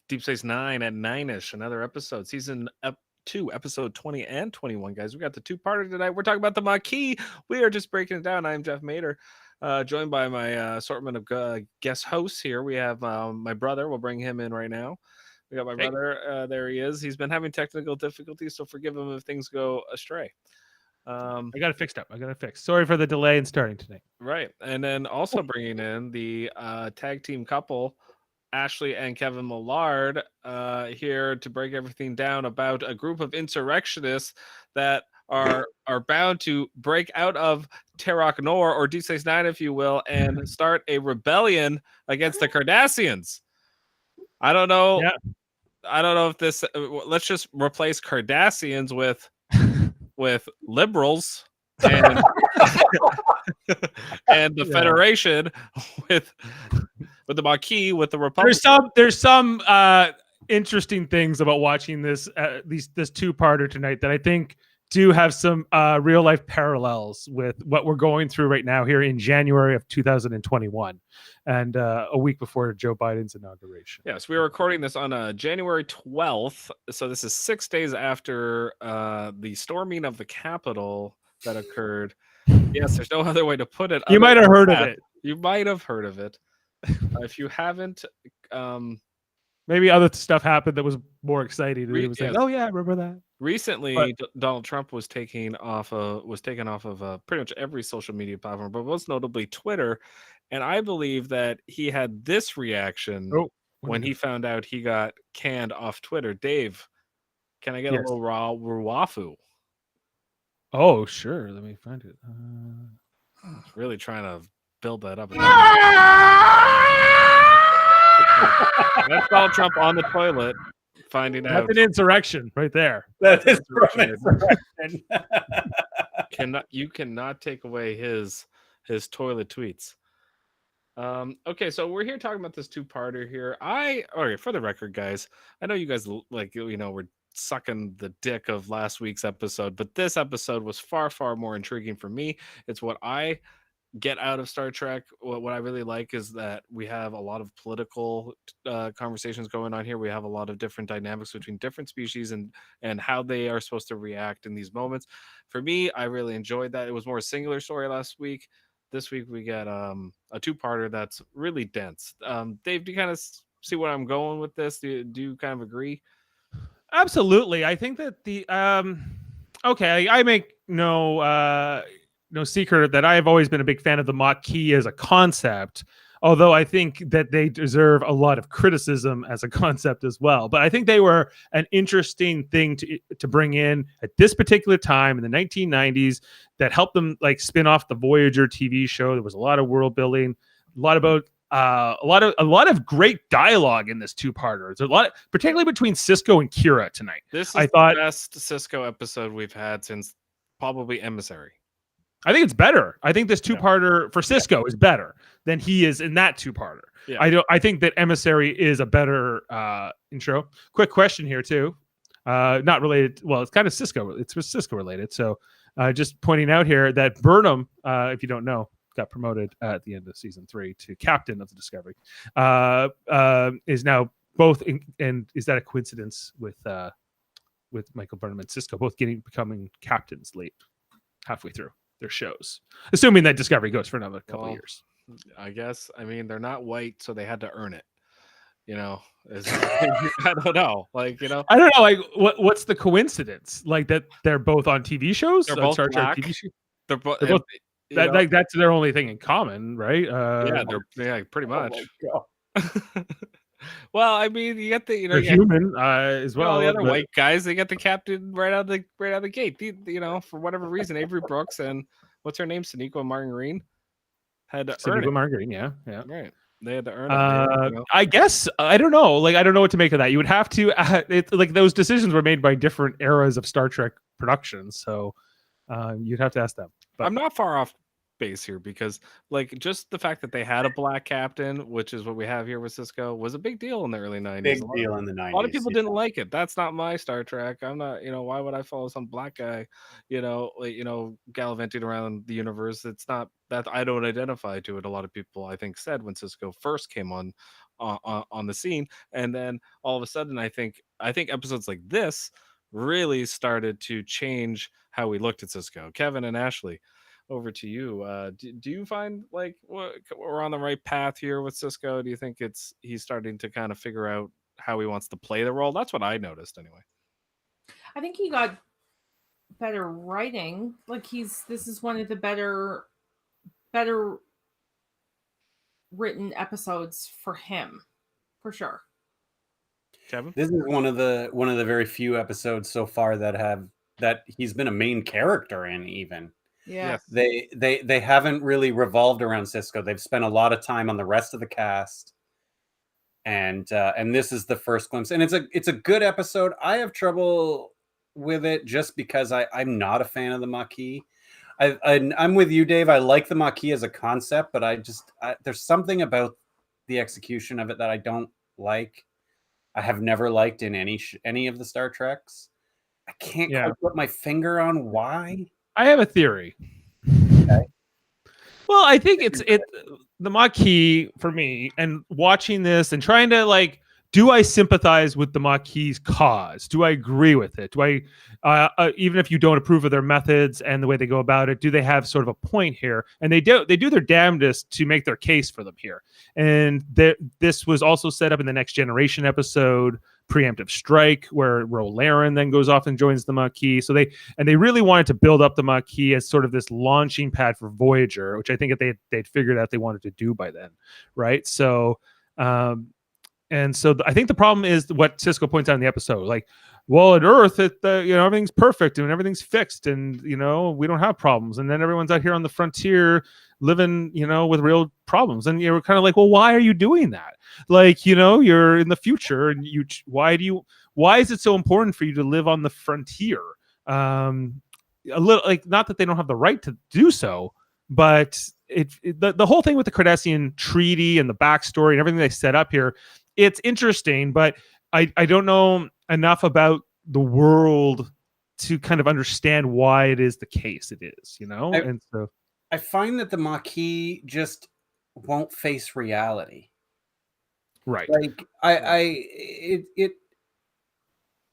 Deep Space Nine at 9ish, another episode, season 2, episode 20 and 21, guys. We got the two-parter tonight. We're talking about the Maquis. We are just breaking it down. I'm Jeff Mader, joined by my assortment of guest hosts here. We have my brother. We'll bring him in right now. We got my Hey. brother. There he is. He's been having technical difficulties, so forgive him if things go astray. I got it fixed up. I got it fixed. Sorry for the delay in starting tonight. Right. And then also bringing in the tag team couple, Ashley and Kevin Millard, here to break everything down about a group of insurrectionists that are bound to break out of Terok Nor, or Deep Space Nine, if you will, and start a rebellion against the Cardassians. I don't know. Yeah. I don't know if this. Let's just replace Cardassians with liberals and and the Federation with the Maquis, with the Republic. There's some interesting things about watching this two-parter tonight that I think do have some real life parallels with what we're going through right now here in January of 2021, and a week before Joe Biden's inauguration. Yes, we are recording this on January 12th, so this is 6 days after the storming of the Capitol that occurred. Yes, there's no other way to put it. You might have heard of it. You might have heard of it. If you haven't, maybe other stuff happened that was more exciting. It was yes. like, oh yeah, I remember that. Recently, Donald Trump was taken off of pretty much every social media platform, but most notably Twitter. And I believe that he had this reaction when he found out he got canned off Twitter. Dave, can I get a little raw wafu? Oh, sure. Let me find it. Really trying to build that up. That's Donald Trump on the toilet. Finding out that's an insurrection right there. That is insurrection. You cannot take away his toilet tweets. Okay, so we're here talking about this two-parter here. For the record, guys, I know you guys were sucking the dick of last week's episode, but this episode was far, far more intriguing for me. It's what I get out of Star Trek. What I really like is that we have a lot of political conversations going on here. We have a lot of different dynamics between different species and how they are supposed to react in these moments. For me, I really enjoyed that. It was more a singular story last week. This week we get a two-parter that's really dense. Dave, do you kind of see where I'm going with this? Do you kind of agree? Absolutely. I think that the I make no secret that I have always been a big fan of the Maquis as a concept, although I think that they deserve a lot of criticism as a concept as well. But I think they were an interesting thing to bring in at this particular time in the 1990s that helped them like spin off the Voyager TV show. There was a lot of world building, a lot of great dialogue in this two-parter. There's a lot, particularly between Sisko and Kira tonight. This is the best Sisko episode we've had since probably Emissary. I think it's better. I think this two-parter for Sisko is better than he is in that two-parter. Yeah. I think that Emissary is a better intro. Quick question here too. Not related. Well, it's kind of Sisko. It's Sisko related. So just pointing out here that Burnham, if you don't know, got promoted at the end of season 3 to captain of the Discovery. Is now both and is that a coincidence with Michael Burnham and Sisko both becoming captains late, halfway through their shows, assuming that Discovery goes for another couple of years. I guess. I mean, they're not white, so they had to earn it. I don't know. I don't know. Like, what's the coincidence? Like that they're both on TV shows. They're both Star Trek TV shows. They're both. That's their only thing in common, right? Yeah, pretty much. Oh my God. Well, I mean, you get the they're human as well. All the other white guys, they get the captain right out of the gate. For whatever reason, Avery Brooks and what's her name, Sonequa Margarine, had to earn it. Margarine, yeah, right. They had to earn it. I guess I don't know. Like I don't know what to make of that. You would have to like those decisions were made by different eras of Star Trek productions, so you'd have to ask them. But I'm not far off base here because just the fact that they had a black captain, which is what we have here with Sisko, was a big deal in the early 90s. Big deal in the 90s. A lot of people didn't like it. That's not my Star Trek. I'm not, why would I follow some black guy, gallivanting around the universe? It's not that I don't identify to it. A lot of people, I think, said when Sisko first came on on the scene. And then all of a sudden, I think episodes like this really started to change how we looked at Cisco. Kevin and Ashley, over to you. Do you find like we're on the right path here with Cisco? Do you think he's starting to kind of figure out how he wants to play the role? That's what I noticed anyway. I think he got better writing. Like this is one of the better written episodes for him, for sure. Kevin, this is one of the very few episodes so far that he's been a main character in. Even Yeah. yes. they haven't really revolved around Cisco. They've spent a lot of time on the rest of the cast, and this is the first glimpse, and it's a good episode. I have trouble with it just because I'm not a fan of the Maquis. I'm with you, Dave. I like the Maquis as a concept, but there's something about the execution of it that I don't like. I have never liked in any of the Star Treks. I can't quite put my finger on why. I have a theory. Okay. Well, I think it's the Maquis for me, and watching this and trying to like, do I sympathize with the Maquis' cause? Do I agree with it? Do I, even if you don't approve of their methods and the way they go about it, do they have sort of a point here? And they do their damnedest to make their case for them here. And this was also set up in the Next Generation episode, Preemptive Strike, where Rolaren then goes off and joins the Maquis. So they really wanted to build up the Maquis as sort of this launching pad for Voyager, which I think that they'd figured out they wanted to do by then, right? So and so I think the problem is what Cisco points out in the episode, like, well, at Earth, everything's perfect and everything's fixed, and we don't have problems, and then everyone's out here on the frontier living, with real problems, and you're kind of like, well, why are you doing that? Like, you're in the future, and why is it so important for you to live on the frontier? A little, like, not that they don't have the right to do so, but the whole thing with the Cardassian treaty and the backstory and everything they set up here, it's interesting, but I don't know enough about the world to kind of understand why it is the case it is, and so I find that the Maquis just won't face reality. Right. Like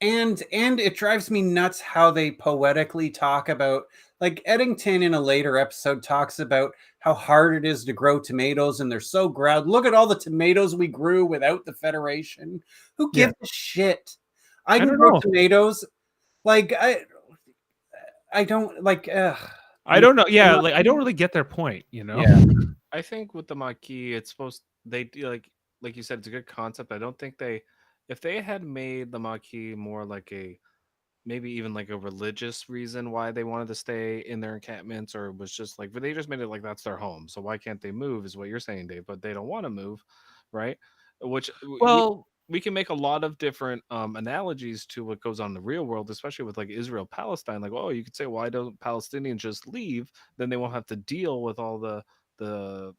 it drives me nuts how they poetically talk about, like, Eddington in a later episode talks about how hard it is to grow tomatoes, and they're so ground. Look at all the tomatoes we grew without the Federation. Who gives a shit? I can grow tomatoes. Like, I don't like. I don't know. Yeah, like I don't really get their point. Yeah. I think with the Maquis, it's they do like you said, it's a good concept. I don't think if they had made the Maquis more like maybe even like a religious reason why they wanted to stay in their encampments, or it was just like, but they just made it like that's their home, so why can't they move, is what you're saying, Dave. But they don't want to move, right? Which, well, we can make a lot of different analogies to what goes on in the real world, especially with like Israel Palestine. Like, oh, you could say, why don't Palestinians just leave? Then they won't have to deal with all the the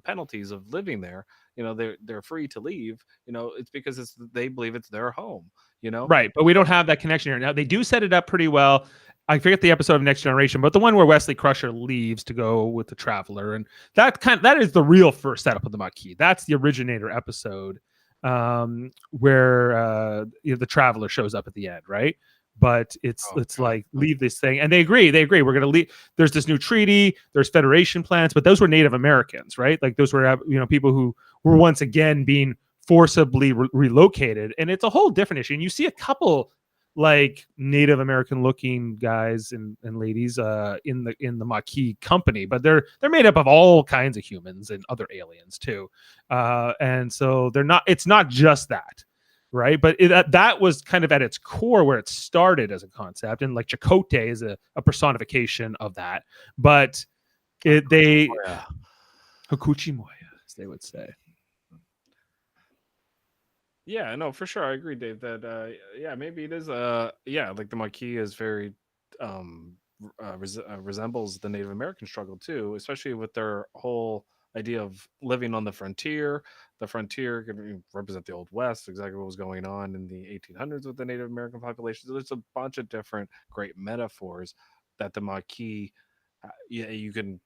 penalties of living there. They're free to leave. It's because they believe it's their home. Right, but we don't have that connection here. Now they do set it up pretty well. I forget the episode of Next Generation, but the one where Wesley Crusher leaves to go with the Traveler, and that is the real first setup of the Maquis. That's the originator episode, where the Traveler shows up at the end, right? But it's like, leave this thing, and they agree. We're going to leave. There's this new treaty. There's Federation plans, but those were Native Americans, right? Like those were people who were once again being forcibly relocated, and it's a whole different issue. And you see a couple like Native American looking guys and ladies in the Maquis company, but they're made up of all kinds of humans and other aliens too, and so it's not just that, right? But that was kind of at its core where it started as a concept, and like Chakotay is a personification of that, but Hakuchi Moya, as they would say. Yeah, no, for sure. I agree, Dave, that maybe it is like the Maquis is very resembles the Native American struggle too, especially with their whole idea of living on the frontier. The frontier can represent the Old West, exactly what was going on in the 1800s with the Native American population. So there's a bunch of different great metaphors that the Maquis, you can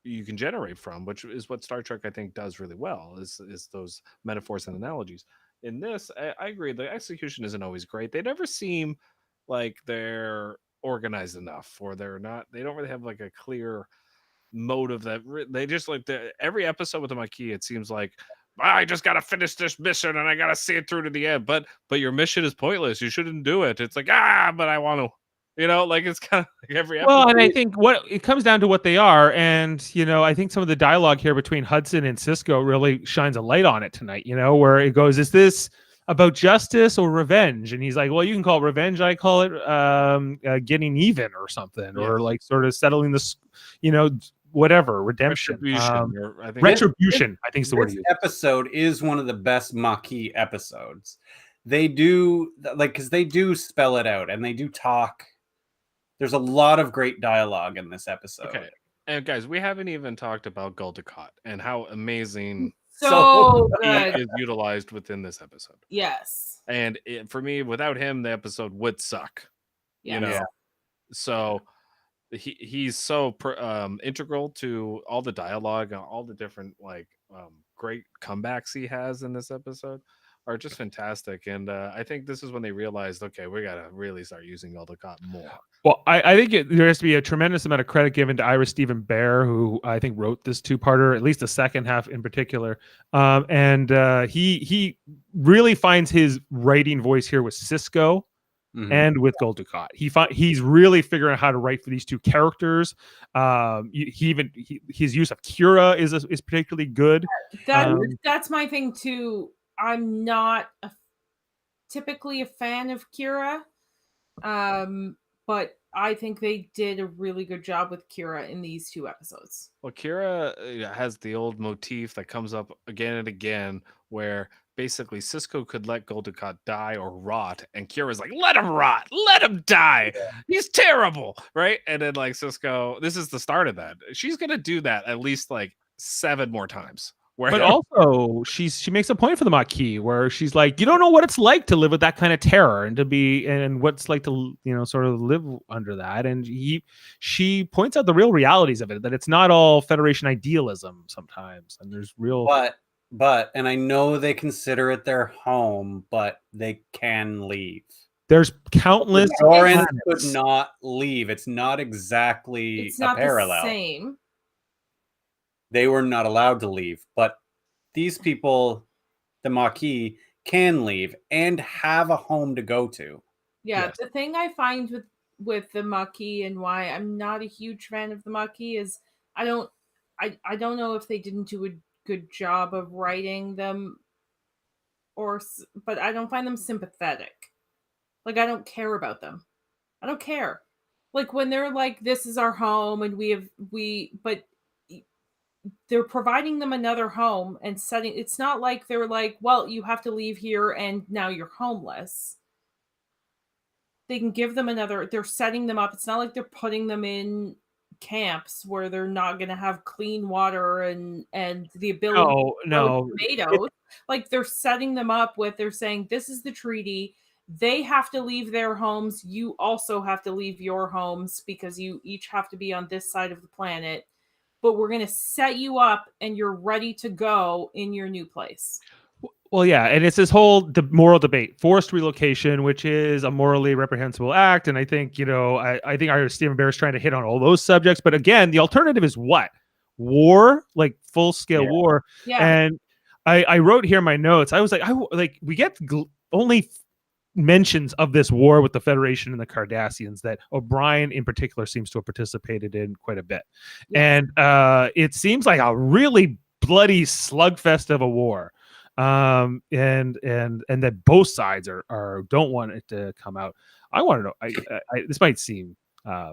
you can generate from, which is what Star Trek I think does really well, is those metaphors and analogies. In this, I agree, the execution isn't always great. They never seem like they're organized enough, or they don't really have like a clear motive they just like every episode with the Maquis, it seems like, I just gotta finish this mission and I gotta see it through to the end, but your mission is pointless, you shouldn't do it. It's like, but I want to, like it's kind of like every episode. Well, and I think what it comes down to what they are, and I think some of the dialogue here between Hudson and Sisko really shines a light on it tonight. Where it goes, is this about justice or revenge? And he's like, well, you can call it revenge, I call it getting even or something, or like sort of settling this, whatever, redemption, retribution. I think is the word. This episode is one of the best Maquis episodes. They do because they do spell it out and they do talk. There's a lot of great dialogue in this episode. Okay, and guys, we haven't even talked about Gul Dukat and how amazing so he is utilized within this episode. Yes, and for me, without him, the episode would suck. So. He's so integral to all the dialogue and all the different great comebacks he has in this episode are just fantastic. And I think this is when they realized, okay, we gotta really start using Gul Dukat more. Well, I think there has to be a tremendous amount of credit given to Ira Stephen Bear, who I think wrote this two-parter, at least the second half in particular. And he really finds his writing voice here with Sisko. Mm-hmm. And with Gul Dukat, he's really figuring out how to write for these two characters. His use of Kira is particularly good. That's my thing too. I'm not typically a fan of Kira, but I think they did a really good job with Kira in these two episodes. Well, Kira has the old motif that comes up again and again, where basically Sisko could let Gul Dukat die or rot, and Kira's like, let him rot, let him die. Yeah. He's terrible, right? And then Sisko, this is the start of that. She's gonna do that at least 7 more times. But also, she makes a point for the Maquis where she's like, you don't know what it's like to live with that kind of terror and what it's like to sort of live under that. And she points out the real realities of it, that it's not all Federation idealism sometimes, and there's real. But and I know they consider it their home, but they can leave. There's countless. Dorans could not leave. It's not exactly it's not a parallel. The same. They were not allowed to leave, but these people, the Maquis, can leave and have a home to go to. Yeah, yes. The thing I find with the Maquis and why I'm not a huge fan of the Maquis is I don't know if they didn't do a good job of writing them, but I don't find them sympathetic. I don't care about them. I don't care. When they're like, this is our home and but they're providing them another home and setting. It's not like they're like, well, you have to leave here and now you're homeless. They can give them they're setting them up. It's not like they're putting them in camps where they're not going to have clean water and the ability to grow tomatoes. They're setting them up they're saying, this is the treaty. They have to leave their homes. You also have to leave your homes because you each have to be on this side of the planet. But we're going to set you up and you're ready to go in your new place. Well, yeah. And it's this whole moral debate, forced relocation, which is a morally reprehensible act. And I think, I think Stephen Bear is trying to hit on all those subjects. But again, the alternative is what? War, full scale war. Yeah. And I wrote here in my notes, I was like, we get only mentions of this war with the Federation and the Cardassians that O'Brien in particular seems to have participated in quite a bit. Yeah. And it seems like a really bloody slugfest of a war. And that both sides are don't want it to come out. I want to know, I this might seem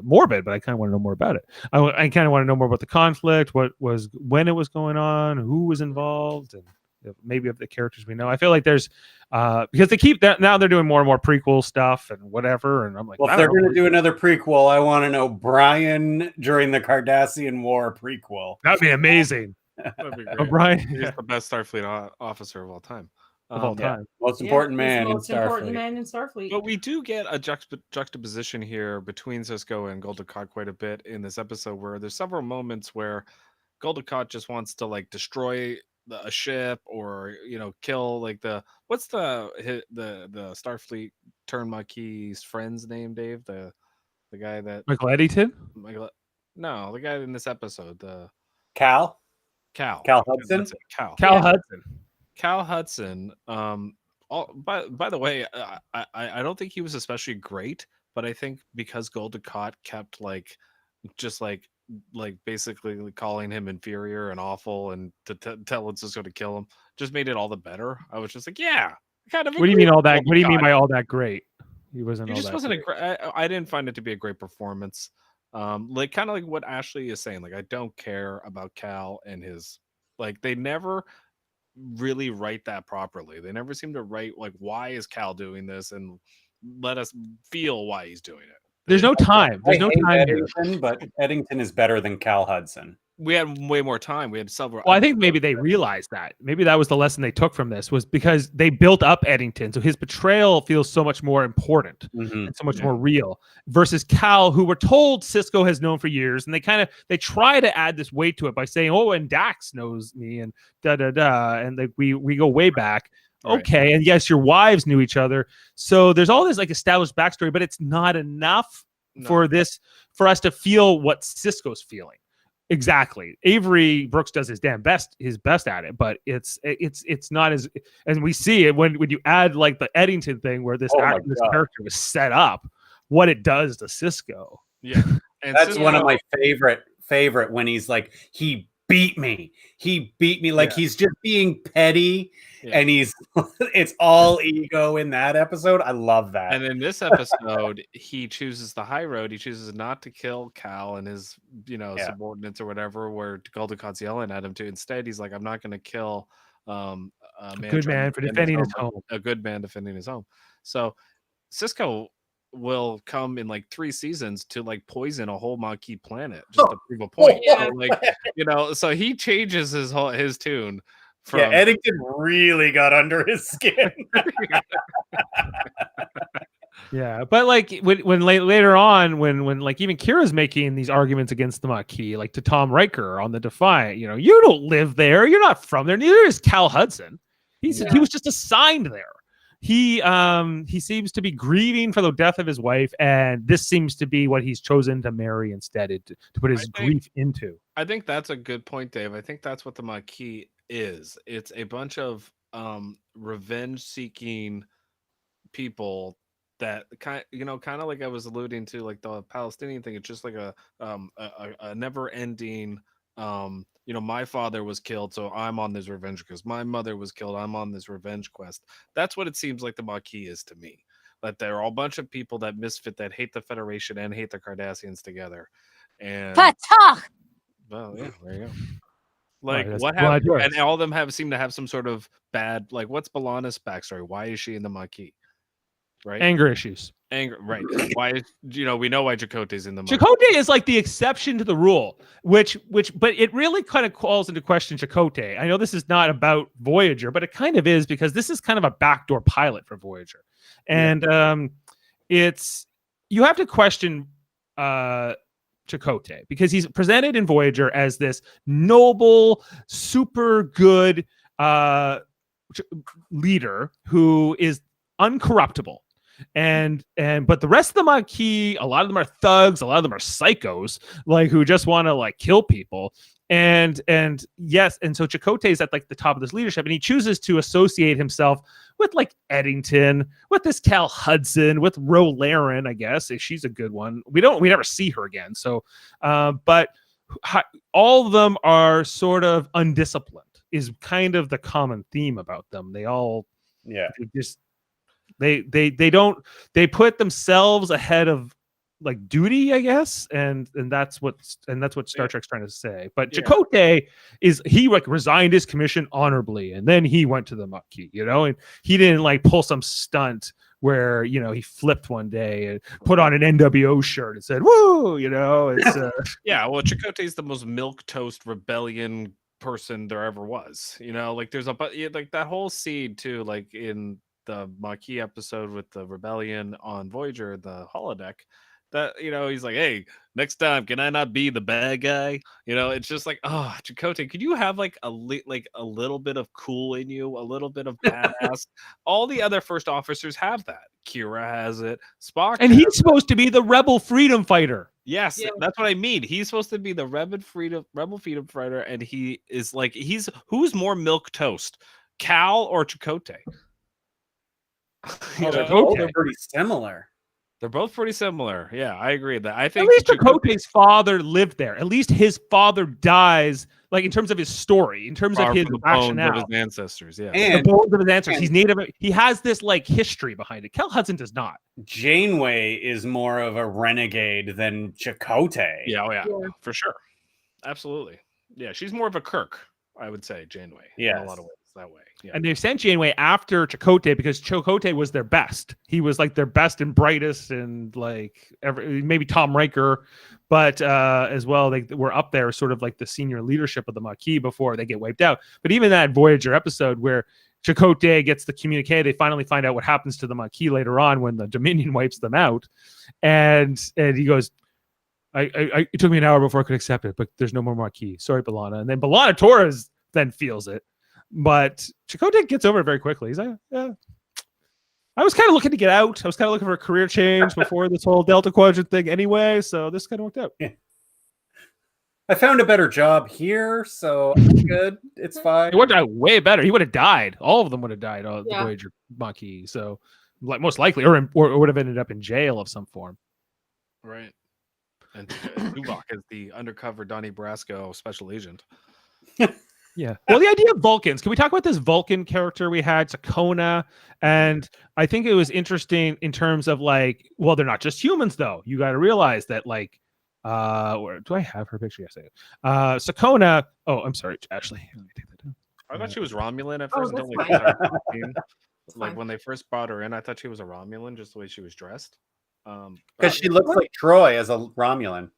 morbid, but I kind of want to know more about it. I kind of want to know more about the conflict, when it was going on, who was involved, and maybe of the characters we know. I feel like there's because they keep that now, they're doing more and more prequel stuff and whatever, and I'm like, well, if they're going to do another prequel, I want to know Brian during the Cardassian War prequel. That'd be amazing. That'd be great. O'Brien, he's the best Starfleet officer of all time. Most important man in Starfleet. But we do get a juxtaposition here between Sisko and Gul Dukat quite a bit in this episode, where there's several moments where Gul Dukat just wants to like destroy a ship or kill like what's the Starfleet turn Maquis friend's name, Dave? The guy that Michael Eddington? No, the guy in this episode, the Cal Cal. Hudson. That's it, Cal. Cal Hudson. Cal Hudson. By the way, I don't think he was especially great, but I think because Gul Dukat kept like just like basically calling him inferior and awful and to tell it's just going to kill him, just made it all the better. I was just like, yeah, kind of. What do you mean all that? What do you mean by all that great? He wasn't. He all just that wasn't great. I didn't find it to be a great performance. Like kind of like what Ashley is saying. Like I don't care about Cal and his like they never really write that properly. They never seem to write like why is Cal doing this and let us feel why he's doing it. There's no time. There's no time Eddington, here. but Eddington is better than Cal Hudson. We had way more time. We had several. Well, I think maybe they realized that. Maybe that was the lesson they took from this, was because they built up Eddington, so his betrayal feels so much more important and so much more real. Versus Cal, who we're told Sisko has known for years, and they try to add this weight to it by saying, "Oh, and Dax knows me," and and we go way back. Right. Okay, and yes, your wives knew each other, so there's all this like established backstory, but it's not enough for us to feel what Sisko's feeling. Exactly. Avery Brooks does his best at it, but it's not as, and we see it when you add like the Eddington thing where this character was set up, what it does to Sisko. Yeah. And that's one of my favorite when he's like, he beat me like he's just being petty and it's all ego in that episode. I love that. And in this episode he chooses the high road. He chooses not to kill Cal and his subordinates or whatever, where Gul Dukat's yelling at him to. Instead he's like, I'm not going to kill a good man for defending his home. A good man defending his home. So Sisko will come in like 3 seasons to like poison a whole Maquis planet just to prove a point. Yeah. So, like, so he changes his tune. Eddington really got under his skin. Yeah, but like when later on, when like even Kira's making these arguments against the Maquis, like to Tom Riker on the Defiant, you don't live there, you're not from there. Neither is Cal Hudson. He was just assigned there. He seems to be grieving for the death of his wife, and this seems to be what he's chosen to marry instead, to put his grief into. I think that's a good point, Dave. I think that's what the Maquis is. It's a bunch of revenge-seeking people that kind of like I was alluding to, like the Palestinian thing. It's just like a never-ending. My father was killed, so I'm on this revenge quest. My mother was killed, I'm on this revenge quest. That's what it seems like the Maquis is to me. That they're all a bunch of people that misfit, that hate the Federation and hate the Cardassians together. And well, yeah, there you go. Like what happened? And all of them seem to have some sort of bad, like what's B'Elanna's backstory? Why is she in the Maquis? Right? Anger issues. Right. Why is we know why Chakotay's in the Maquis. Chakotay is like the exception to the rule, which but it really kind of calls into question Chakotay. I know this is not about Voyager, but it kind of is, because this is kind of a backdoor pilot for Voyager. And it's, you have to question Chakotay, because he's presented in Voyager as this noble, super good leader who is uncorruptible. But the rest of the Maquis, a lot of them are thugs, a lot of them are psychos, like who just want to like kill people. And so Chakotay is at like the top of this leadership, and he chooses to associate himself with like Eddington, with this Cal Hudson, with Ro Laren, I guess, if she's a good one. We never see her again. So, but all of them are sort of undisciplined, is kind of the common theme about them. They all, they put themselves ahead of like duty, I guess, and that's what Star Trek's trying to say. But Chakotay he like resigned his commission honorably, and then he went to the Maquis, and he didn't like pull some stunt where he flipped one day and put on an NWO shirt and said "woo," it's well, Chakotay's the most milquetoast rebellion person there ever was. Like there's like that whole scene too, like in the Maquis episode with the rebellion on Voyager, the holodeck. that he's like, hey, next time, can I not be the bad guy? It's just like, oh, Chakotay, could you have like a little bit of cool in you, a little bit of badass? All the other first officers have that. Kira has it. Spock, and he's supposed to be the rebel freedom fighter. Yes, that's what I mean. He's supposed to be the rebel freedom fighter, and he is like, who's more milk toast, Cal or Chakotay? They're both pretty similar. They're both pretty similar. Yeah, I agree that. I think at least Chakotay's father lived there. At least his father dies, like in terms of his story, in terms of his rationale, of his ancestors. Yeah, and the bones of his ancestors. He's native. He has this like history behind it. Kel Hudson does not. Janeway is more of a renegade than Chakotay. Yeah, for sure, absolutely. Yeah, she's more of a Kirk, I would say. Janeway, in a lot of ways. That way. Yeah. And they sent Janeway after Chakotay because Chakotay was their best. He was like their best and brightest, and like maybe Tom Riker, but as well, they were up there sort of like the senior leadership of the Maquis before they get wiped out. But even that Voyager episode where Chakotay gets the communique, they finally find out what happens to the Maquis later on when the Dominion wipes them out, and he goes, it took me an hour before I could accept it, but there's no more Maquis. Sorry, B'Elanna. And then B'Elanna Torres then feels it. But Chakotay gets over it very quickly. He's like, yeah. I was kind of looking to get out. I was kind of looking for a career change before this whole Delta Quadrant thing anyway, so this kind of worked out. Yeah. I found a better job here, so I'm good. It's fine. It worked out way better. He would have died. All of them would have died, the Voyager Maquis. So, like, most likely, or would have ended up in jail of some form. Right. And Tuvok is the undercover Donnie Brasco special agent. Yeah. Well, the idea of Vulcans. Can we talk about this Vulcan character we had, Sakona? And I think it was interesting in terms of like, well, they're not just humans though. You got to realize that like, where do I have her picture? Yes, I do. Sakona. Oh, I'm sorry, Ashley. Let me take that down. I thought she was Romulan at first. Like when they first brought her in, I thought she was a Romulan just the way she was dressed. Because she looks like Troy as a Romulan.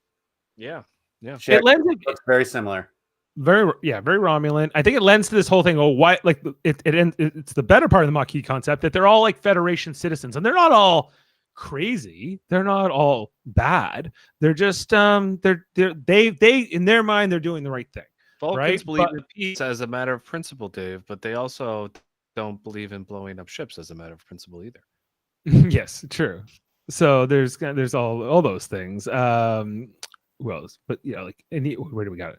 Yeah. It looks very similar. Very Romulan. I think it lends to this whole thing. Oh, why? Like it's the better part of the Maquis concept that they're all like Federation citizens, and they're not all crazy. They're not all bad. They're just they in their mind they're doing the right thing. Vulcans believe in peace as a matter of principle, Dave, but they also don't believe in blowing up ships as a matter of principle either. Yes, true. So there's all those things. Who else? But like where do we got it?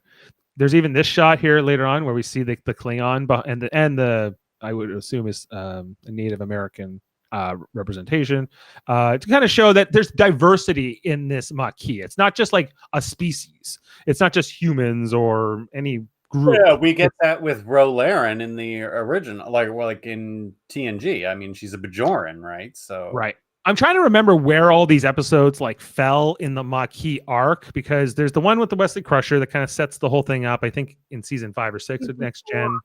There's even this shot here later on where we see the Klingon and the I would assume is a Native American representation to kind of show that there's diversity in this Maquis. It's not just like a species. It's not just humans or any group. Yeah, we get that with Ro Laren in the original, like in TNG. I mean, she's a Bajoran, right? So right. I'm trying to remember where all these episodes like fell in the Maquis arc, because there's the one with the Wesley Crusher that kind of sets the whole thing up. I think in season 5 or 6 of Next Gen.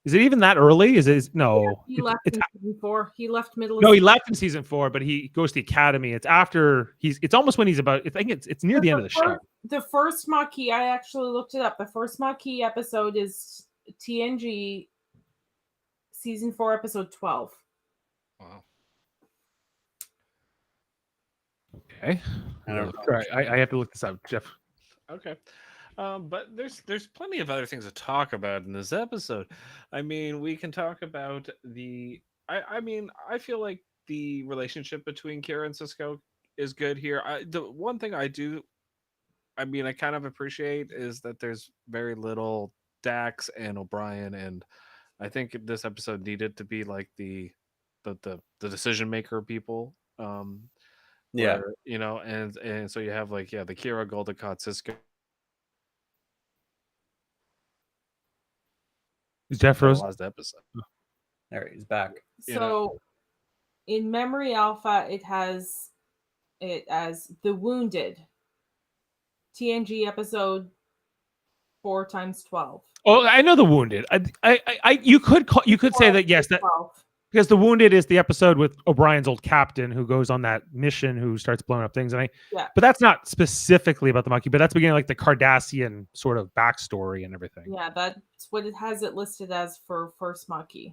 Is it even that early? No? Yeah, he left in season 4. He left middle. No, he left in season 4, but he goes to the academy. It's after it's almost when he's about. I think it's near the end of the show. The first Maquis, I actually looked it up. The first Maquis episode is TNG season 4, episode 12. Wow. Okay. I don't know. Right. I have to look this up, Jeff. Okay. But there's plenty of other things to talk about in this episode. I mean, we can talk about I feel like the relationship between Kira and Sisko is good here. The one thing I kind of appreciate is that there's very little Dax and O'Brien, and I think this episode needed to be like the decision maker people. Yeah, and so you have like the Kira, Goldacott, Sisko. Is Jeff Rose? Last episode. There he's back. So, in Memory Alpha, it has it as The Wounded. TNG episode 4x12. Oh, I know The Wounded. You could say that, yes, that 12. Because The Wounded is the episode with O'Brien's old captain who goes on that mission, who starts blowing up things. But that's not specifically about the Maquis, but that's beginning like the Cardassian sort of backstory and everything. Yeah, that's what it has it listed as for first Maquis.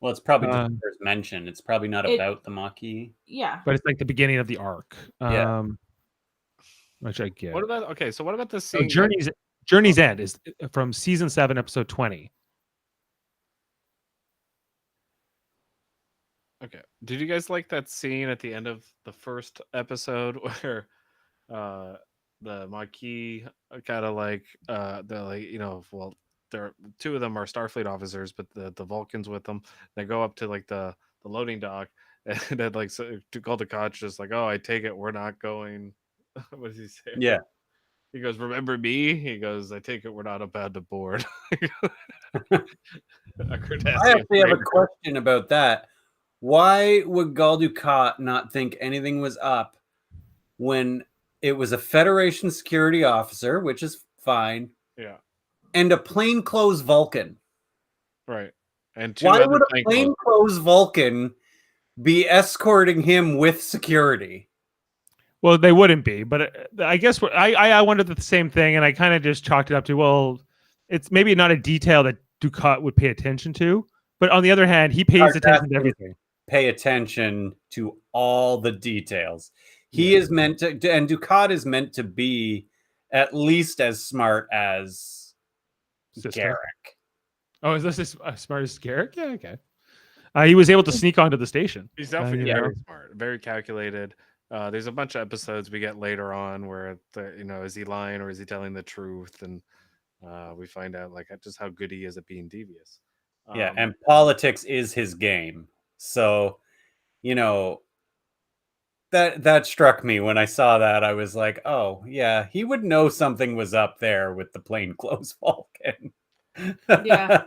Well, it's probably just the first mention. It's probably not about the Maquis. Yeah. But it's like the beginning of the arc. Yeah. Which I get. What about so what about the scene? Journey's End is from season 7, episode 20. Okay. Did you guys like that scene at the end of the first episode where the Maquis kind of like they're like, well, they're two of them are Starfleet officers, but the Vulcans with them, they go up to like the loading dock and then like to call the coach just like, oh, I take it we're not going. What does he say? Yeah. He goes, remember me? He goes, I take it we're not about to board. I actually have a question about that. Why would Gul Dukat not think anything was up when it was a Federation security officer, which is fine, and a plainclothes Vulcan? Right. And why would a plainclothes Vulcan be escorting him with security? Well, they wouldn't be, but I guess I wondered the same thing, and I kind of just chalked it up to, well, it's maybe not a detail that Dukat would pay attention to, but on the other hand, he pays attention to everything. Pay attention to all the details. He is meant to, and Dukat is meant to be at least as smart as Garrick. Oh, is this as smart as Garrick? Yeah, okay. He was able to sneak onto the station. He's definitely very smart, very calculated. There's a bunch of episodes we get later on where is he lying or is he telling the truth, and we find out like just how good he is at being devious. And politics is his game. So, that struck me when I saw that. I was like, oh yeah, he would know something was up there with the plainclothes Vulcan. Yeah.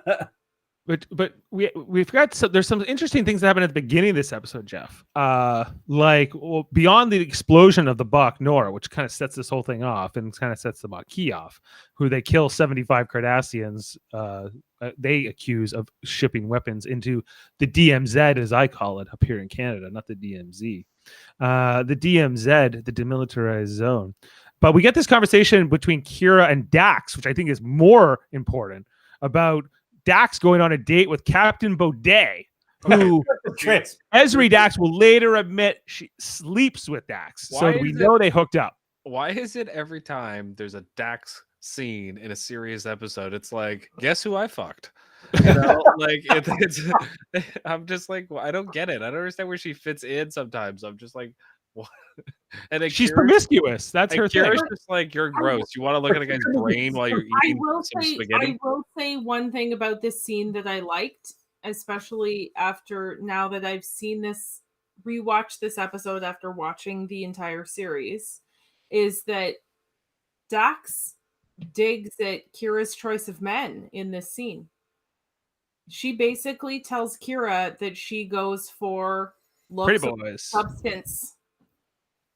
But we forgot. So there's some interesting things that happen at the beginning of this episode, Jeff. Beyond the explosion of the Bach Nora, which kind of sets this whole thing off and kind of sets the Maquis off, who they kill 75 Cardassians. They accuse of shipping weapons into the DMZ, as I call it, up here in Canada, not the DMZ. The DMZ, the demilitarized zone. But we get this conversation between Kira and Dax, which I think is more important, about Dax going on a date with Captain Baudet, who Ezri Dax will later admit she sleeps with Dax. So we know they hooked up. Why is it every time there's a Dax scene in a serious episode, it's like, guess who I fucked? Like it's I'm just like, well, I don't get it. I don't understand where she fits in sometimes. I'm just like, what? And she's promiscuous. That's her thing. Just like, you're gross. You want to look at a guy's brain while you're eating spaghetti? I will say one thing about this scene that I liked, especially now that I've seen this, rewatched this episode after watching the entire series, is that Dax digs at Kira's choice of men in this scene. She basically tells Kira that she goes for looks, substance,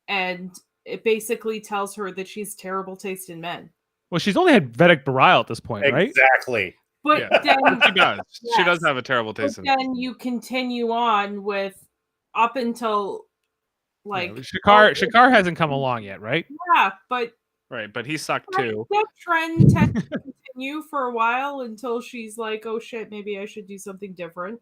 and it basically tells her that she's terrible taste in men. Well, she's only had Vedic Barile at this point, right? Exactly. But then she does. Yes. She does have a terrible taste in men. Then you continue on with up until like Shakar hasn't come along yet, right? Yeah, but he sucked too. That trend tends to continue for a while until she's like, "Oh shit, maybe I should do something different."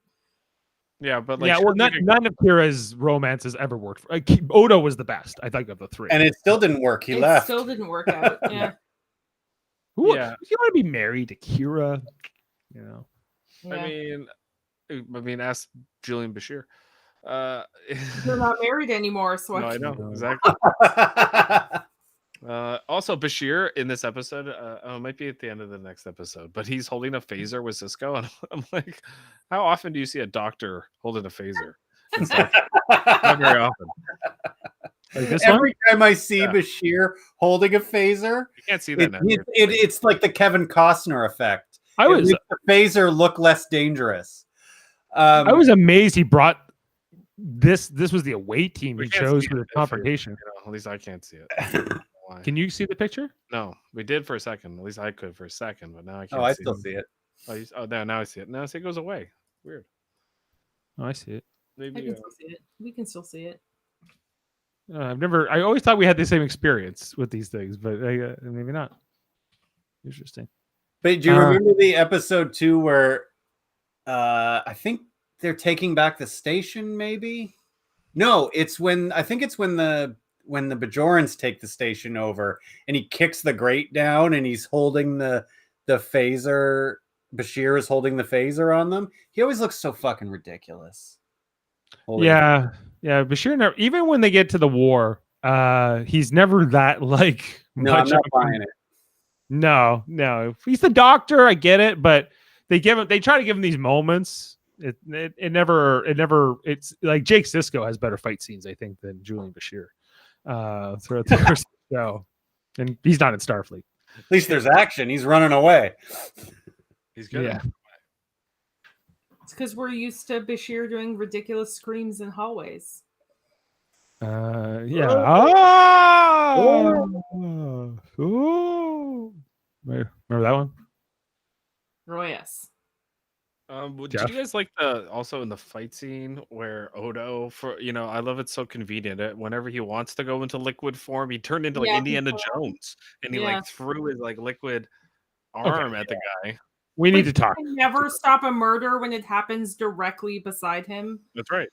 Yeah, but none of Kira's romances ever worked. Odo was the best, I think, of the three, and it still didn't work. He left. Still didn't work out. Yeah. If you want to be married to Kira, Yeah. I mean, ask Julian Bashir. They're not married anymore, so I know exactly. Also, Bashir in this episode, it might be at the end of the next episode, but he's holding a phaser with Cisco, and I'm like, how often do you see a doctor holding a phaser? It's like, not very often. Like every time I see Bashir holding a phaser, you can't see that now. It's like the Kevin Costner effect. It makes the phaser look less dangerous. I was amazed he brought this. This was the away team he chose for the confrontation. At least I can't see it. Can you see the picture? No, we did for a second. At least I could for a second, but now I can't. I still see it. Now I see it. Now it goes away. Weird. Oh, I see it. Maybe I can still see it. We can still see it. I always thought we had the same experience with these things, but maybe not. Interesting. But do you remember the episode 2 where I think they're taking back the station. Maybe no, it's when I think it's when the Bajorans take the station over, and he kicks the grate down, and he's holding the phaser. Bashir is holding the phaser on them. He always looks so fucking ridiculous. Yeah. Bashir never, even when they get to the war, he's never that like. No, I'm not buying it. No. He's the doctor. I get it, but they try to give him these moments. It never. It's like Jake Sisko has better fight scenes, I think, than Julian Bashir throughout the course of the show, and he's not in Starfleet. At least there's action. He's running away. He's good. Yeah. It's because we're used to Bashir doing ridiculous screams in hallways. Yeah. Oh. Remember that one? Oh yes. Did you guys like also in the fight scene where Odo, I love it, so convenient. Whenever he wants to go into liquid form, he turned into like Indiana Jones, and he like threw his like liquid arm at the guy. We need to talk. Never stop a murder when it happens directly beside him. That's right.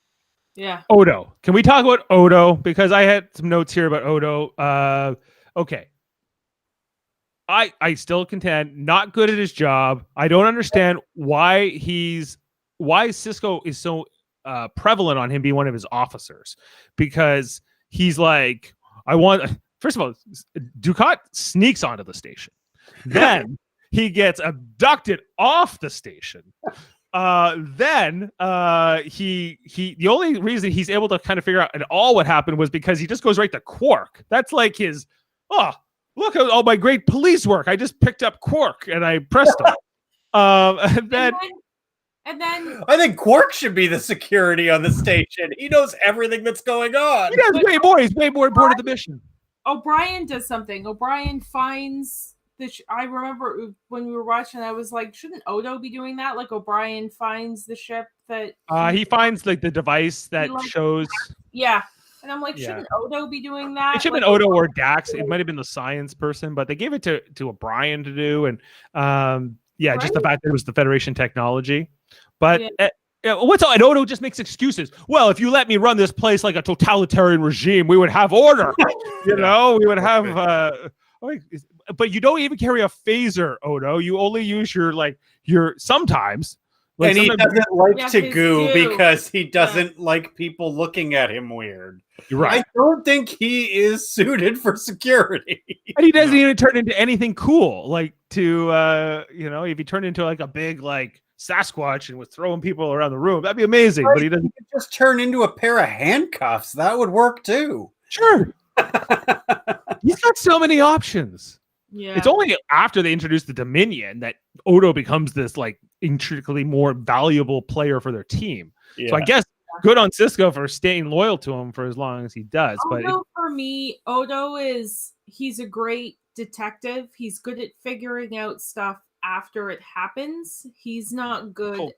Yeah. Odo. Can we talk about Odo? Because I had some notes here about Odo. Okay. I still contend, not good at his job. I don't understand why Sisko is so prevalent on him being one of his officers. Because he's like, first of all, Dukat sneaks onto the station. Then he gets abducted off the station. Then the only reason he's able to kind of figure out at all what happened was because he just goes right to Quark. That's like his, look at all my great police work. I just picked up Quark and I pressed him. And then I think Quark should be the security on the station. He knows everything that's going on. He does way more. He's way more important to the mission. O'Brien does something. O'Brien finds I remember when we were watching, I was like, shouldn't Odo be doing that? Like O'Brien finds the ship that he finds like the device that shows. Yeah. And I'm like, shouldn't Odo be doing that? It should have been Odo or Dax. It might have been the science person, but they gave it to O'Brien to do. And just the fact that it was the Federation technology. But and Odo just makes excuses. Well, if you let me run this place like a totalitarian regime, we would have order. We would have. But you don't even carry a phaser, Odo. You only use your sometimes. And he doesn't like to goo because he doesn't like people looking at him weird. You're right. I don't think he is suited for security. And he doesn't even turn into anything cool. Like if he turned into like a big like Sasquatch and was throwing people around the room, that'd be amazing. But he doesn't. He could just turn into a pair of handcuffs. That would work too. Sure. He's got so many options. Yeah. It's only after they introduce the Dominion that Odo becomes this like intricately more valuable player for their team. Yeah. So I guess good on Sisko for staying loyal to him for as long as he does. For me, Odo he's a great detective. He's good at figuring out stuff after it happens. He's not good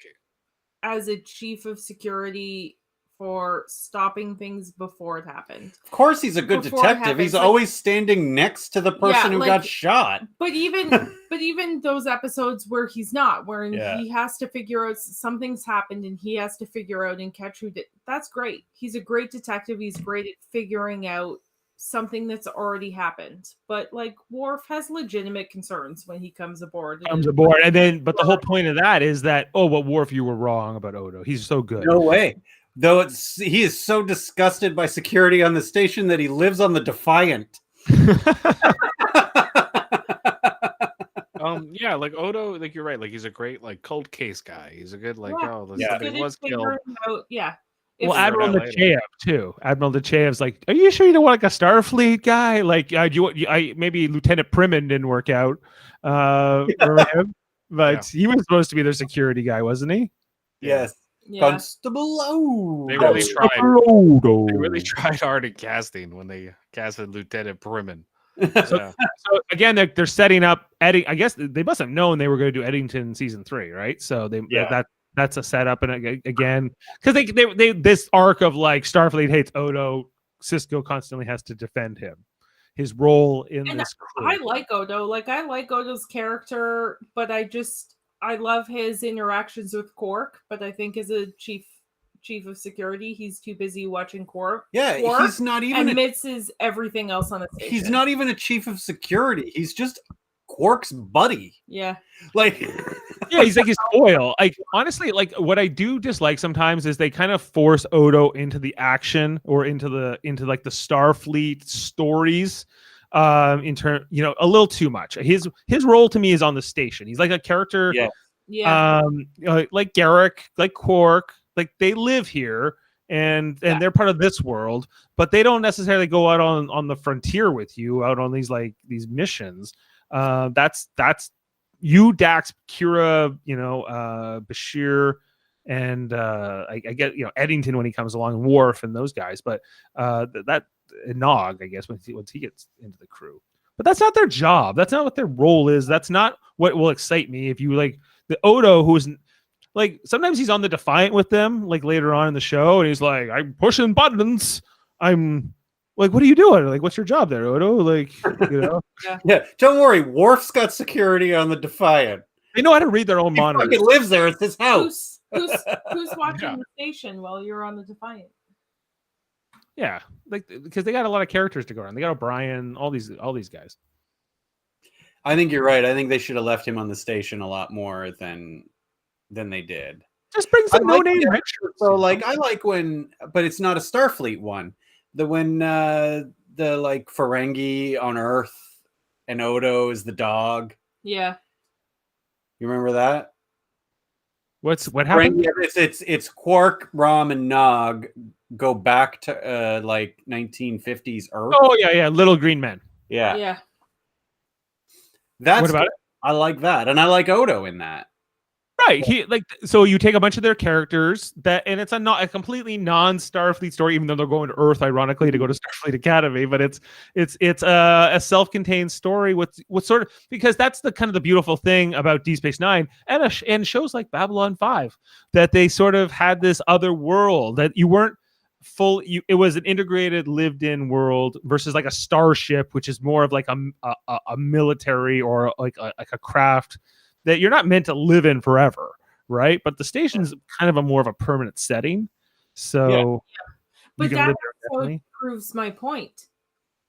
as a chief of security for stopping things before it happened. Of course he's a good detective. He's always standing next to the person who got shot. But even those episodes where he's not, where he has to figure out something's happened and he has to figure out and catch who did. That's great. He's a great detective. He's great at figuring out something that's already happened. But like Worf has legitimate concerns when he comes aboard. But the whole point of that is that, Worf, you were wrong about Odo. He's so good. No way. Though he is so disgusted by security on the station that he lives on the Defiant. Like Odo, like you're right. Like he's a great like cold case guy. He's a good somebody was killed. Well, Admiral Nechayev too. Admiral Nechayev's like, are you sure you don't want like a Starfleet guy? Like, maybe Lieutenant Primmon didn't work out for him, but he was supposed to be their security guy, wasn't he? Yes. Yeah. Constable Odo. They really tried hard at casting when they casted Lieutenant Primmon. So again, they're setting up Edding. I guess they must have known they were going to do Eddington season 3, right? So that's a setup, and again, because they this arc of like Starfleet hates Odo, Sisko constantly has to defend him. His role in this crew. I like Odo. Like I like Odo's character, but I I love his interactions with Quark, but I think as a chief of security, he's too busy watching Quark. Yeah, he's not even and misses everything else on the station. He's not even a chief of security. He's just Quark's buddy. Yeah. Like yeah, he's like his foil. Like honestly, like what I do dislike sometimes is they kind of force Odo into the action or into like the Starfleet stories. In turn, a little too much. His role to me is on the station. He's like a character. Yeah. Like Garrick, like Quark, like they live here and they're part of this world, but they don't necessarily go out on the frontier with you out on these missions. That's you, Dax, Kira, Bashir, and I get Eddington when he comes along, Worf and those guys, but that Nog, I guess, once he gets into the crew. But that's not their job. That's not what their role is. That's not what will excite me. If you like the Odo, who's like sometimes he's on the Defiant with them, like later on in the show, and he's like, I'm pushing buttons. I'm like, what are you doing? Like, what's your job there, Odo? Like, yeah. Don't worry, Worf's got security on the Defiant. They know how to read their own monitor. He lives there. It's his house. Who's watching the station while you're on the Defiant? Yeah, like because they got a lot of characters to go around. They got O'Brien, all these guys. I think you're right. I think they should have left him on the station a lot more than they did. Just bring some no-name extras. So like I like when, but it's not a Starfleet one. When the like Ferengi on Earth and Odo is the dog. Yeah. You remember that? What happened? It's Quark, Rom, and Nog go back to like 1950s Earth. Oh yeah, Little Green Men. Yeah. Yeah. What about it? I like that, and I like Odo in that. Right. So you take a bunch of their characters and it's not a completely non-Starfleet story, even though they're going to Earth, ironically, to go to Starfleet Academy. But it's a self-contained story with sort of, because that's the kind of the beautiful thing about Deep Space Nine and shows like Babylon 5, that they sort of had this other world that you weren't it was an integrated lived-in world versus like a starship, which is more of like a military or like a craft that you're not meant to live in forever, right? But the station's kind of a more of a permanent setting. So But that also proves my point.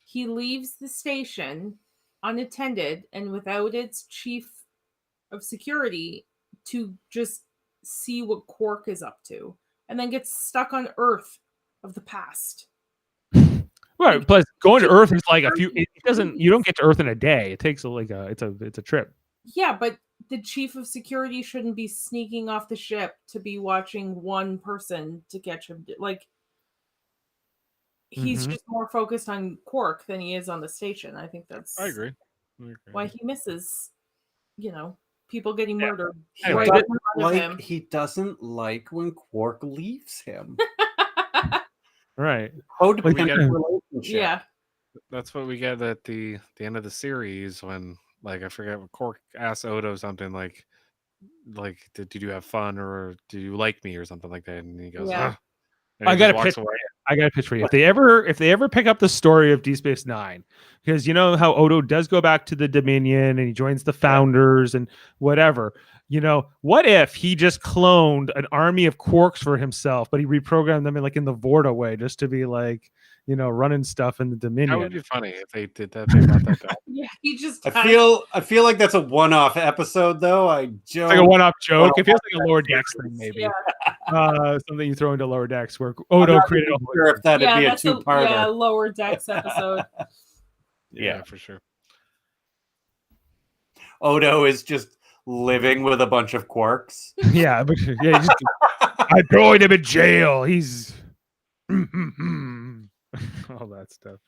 He leaves the station unattended and without its chief of security to just see what Quark is up to, and then gets stuck on Earth of the past. Right, plus going to Earth is like you don't get to Earth in a day. It takes it's a trip. Yeah, but the chief of security shouldn't be sneaking off the ship to be watching one person to catch him. Like, he's just more focused on Quark than he is on the station. I think that's. I agree. Why he misses, people getting murdered. He doesn't like when Quark leaves him. Right. Codependent relationship. Yeah. That's what we get at the end of the series when, like, I forget what Quark asks Odo something like did you have fun or do you like me or something like that, and he goes, Yeah. I got a pitch for you. If they ever pick up the story of Deep Space Nine, because you know how Odo does go back to the Dominion and he joins the Founders and whatever. What if he just cloned an army of Quarks for himself, but he reprogrammed them in the Vorta way, just to be like, running stuff in the Dominion? That would be funny if they did that. They brought that back. Yeah, he just. I feel like that's a one-off episode, though. Like a one-off joke. It feels like a Lower Decks thing, maybe. Yeah. Something you throw into Lower Decks where Odo created. Sure if that'd be a two-parter. Yeah, Lower Decks episode. Yeah, for sure. Odo is just living with a bunch of Quarks. Yeah, but I'm throwing him in jail. He's all that stuff.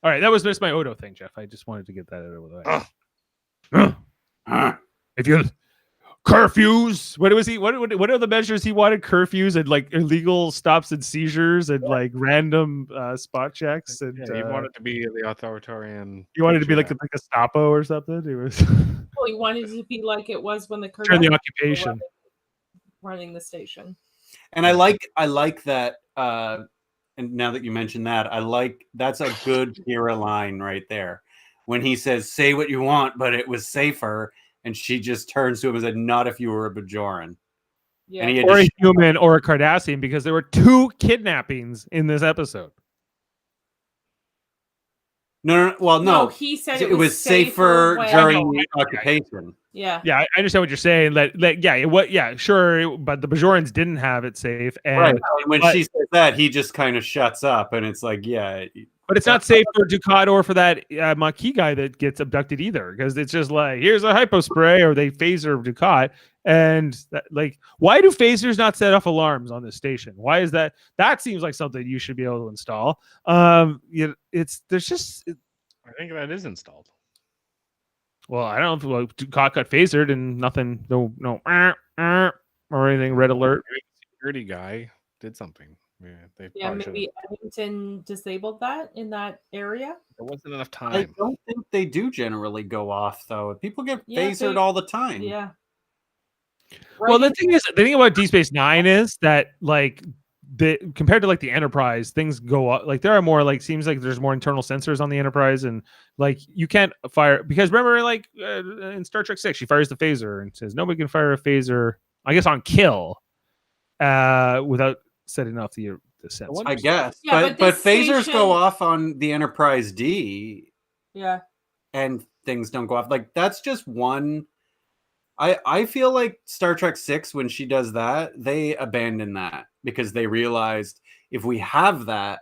All right, that was just my Odo thing, Jeff. I just wanted to get that out of the way. If you curfews, what was he? What are the measures he wanted? Curfews and like illegal stops and seizures and like random spot checks. And he wanted to be the authoritarian. He wanted to be like a Gestapo or something. He was. Well, he wanted to be like it was when the during the occupation, running the station. And I like that. And now that you mentioned that, that's a good Kira line right there when he says, "Say what you want, but it was safer." and she just turns to him and said, "Not if you were a Bajoran." Yeah. And he had Or to a human or a Cardassian, because there were 2 kidnappings in this episode. no. Well, No, no. he said It was safer when- during the occupation. Yeah. Yeah, I understand what you're saying. Sure, but the Bajorans didn't have it safe, and Right. And when she says that, he just kind of shuts up, and it's like, yeah. but it's not safe for Dukat or for that Maquis guy that gets abducted either, because it's just like, here's a hypo spray, or they phaser Dukat, and why do phasers not set off alarms on this station? Why is that? That seems like something you should be able to install. There's just. I think that is installed. Well, I don't know if Dukat got phasered and nothing, no, or anything. Red alert. Maybe the security guy did something. Yeah, Yeah, maybe Eddington disabled that in that area. there wasn't enough I time. don't think they do generally go off, though. People get Yeah, phasered all the time. Yeah. Well, the thing about Deep Space Nine is that compared to the Enterprise, things go up. There are more seems like there's more internal sensors on the Enterprise, and you can't fire, because remember in Star Trek 6, she fires the phaser and says nobody can fire a phaser, I guess, on kill without setting off the sensor. I guess. Yeah, but this phasers station- go off on the Enterprise D, Yeah. and things don't go off. That's just one. I feel like Star Trek 6, when she does that, they abandon that because they realized if we have that,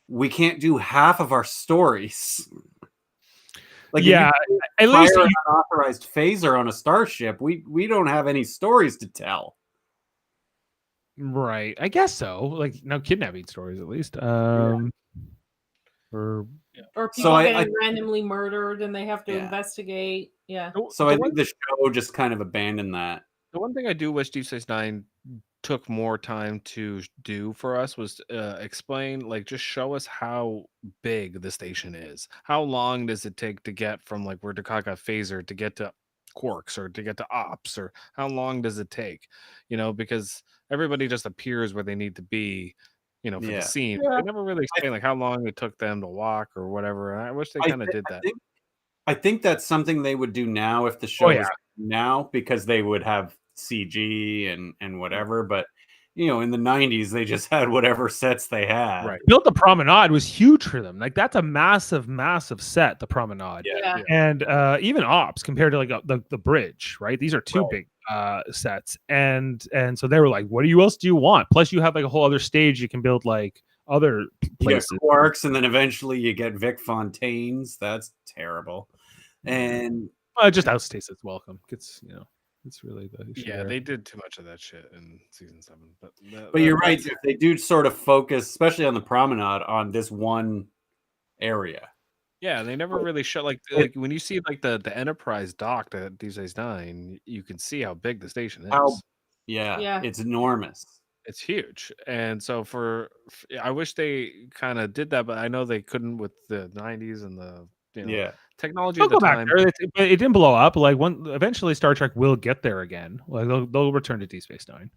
we can't do half of our stories. At least an unauthorized phaser on a starship, we don't have any stories to tell. Right, I guess so. No kidnapping stories, at least. Or people So getting randomly murdered and they have to investigate. Yeah. So I think the show just kind of abandoned that. The one thing I do wish Deep Space Nine took more time to do for us was explain, just show us how big the station is. How long does it take to get from where Dukat got phaser to get to Quarks or to get to Ops, or how long does it take? Because everybody just appears where they need to be, for the scene. Yeah. They never really explain how long it took them to walk or whatever. And I wish they kind of did that. I think that's something they would do now if the show was now, because they would have CG and whatever. But in the 90s, they just had whatever sets they had. Right. Built the promenade was huge for them. That's a massive set, the promenade. Yeah. And even Ops compared to the bridge, right? These are two big sets, and so they were like, what else do you want? Plus you have a whole other stage you can build other places. You get Quarks, and then eventually you get Vic Fontaine's. That's terrible. And just Outstace is welcome. It's it's really the issue. Yeah, there. they did too much of that shit in season 7. But you're right. If they do sort of focus, especially on the promenade, on this one area. Yeah, they never really show when you see the Enterprise docked at Deep Space Nine, you can see how big the station is. Yeah. It's enormous. It's huge, and so I wish they kind of did that, but I know they couldn't with the 90s and the technology They'll at the go back time. there. It didn't blow up. Eventually Star Trek will get there again. They'll return to Deep Space Nine.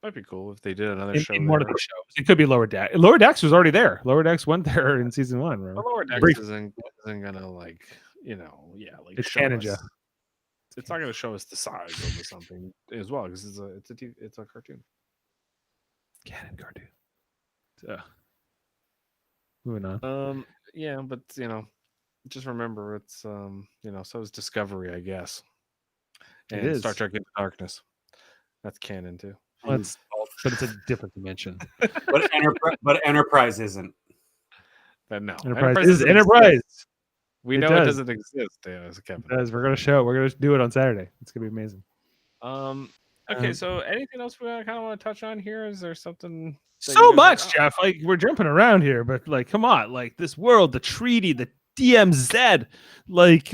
Might be cool if they did another show. In one of these shows, it could be Lower Decks. Lower Decks was already there. Lower Decks went there in season 1. Right? Lower Decks isn't gonna it's show canon, us. Jeff. It's not gonna show us the size of something as well, because it's a cartoon. Canon cartoon. Moving on. Yeah, but just remember it's so is Discovery, I guess. And It is. Star Trek Into Darkness. That's canon too. But it's a different dimension. But Enterprise isn't. But no, Enterprise is doesn't Enterprise. exist. We know it doesn't exist. Kevin. It does. We're gonna do it on Saturday. It's gonna be amazing. Okay, so anything else we kind of want to touch on here? Is there something? So much, Jeff. We're jumping around here, but come on, this world, the treaty, the DMZ,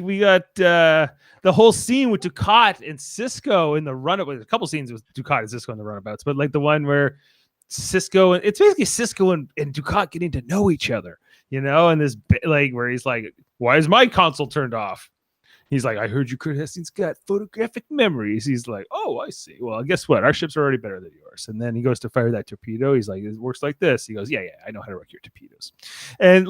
we got the whole scene with Dukat and Sisko in the runabout. A couple scenes with Dukat and Sisko in the runabouts, but the one where Sisko and it's basically Sisko and Dukat getting to know each other, and this where he's like, why is my console turned off? He's like, I heard you Cardassian's got photographic memories. He's like, oh, I see. Well, guess what? Our ships are already better than yours. And then he goes to fire that torpedo. He's like, it works like this. He goes, yeah, I know how to wreck your torpedoes. And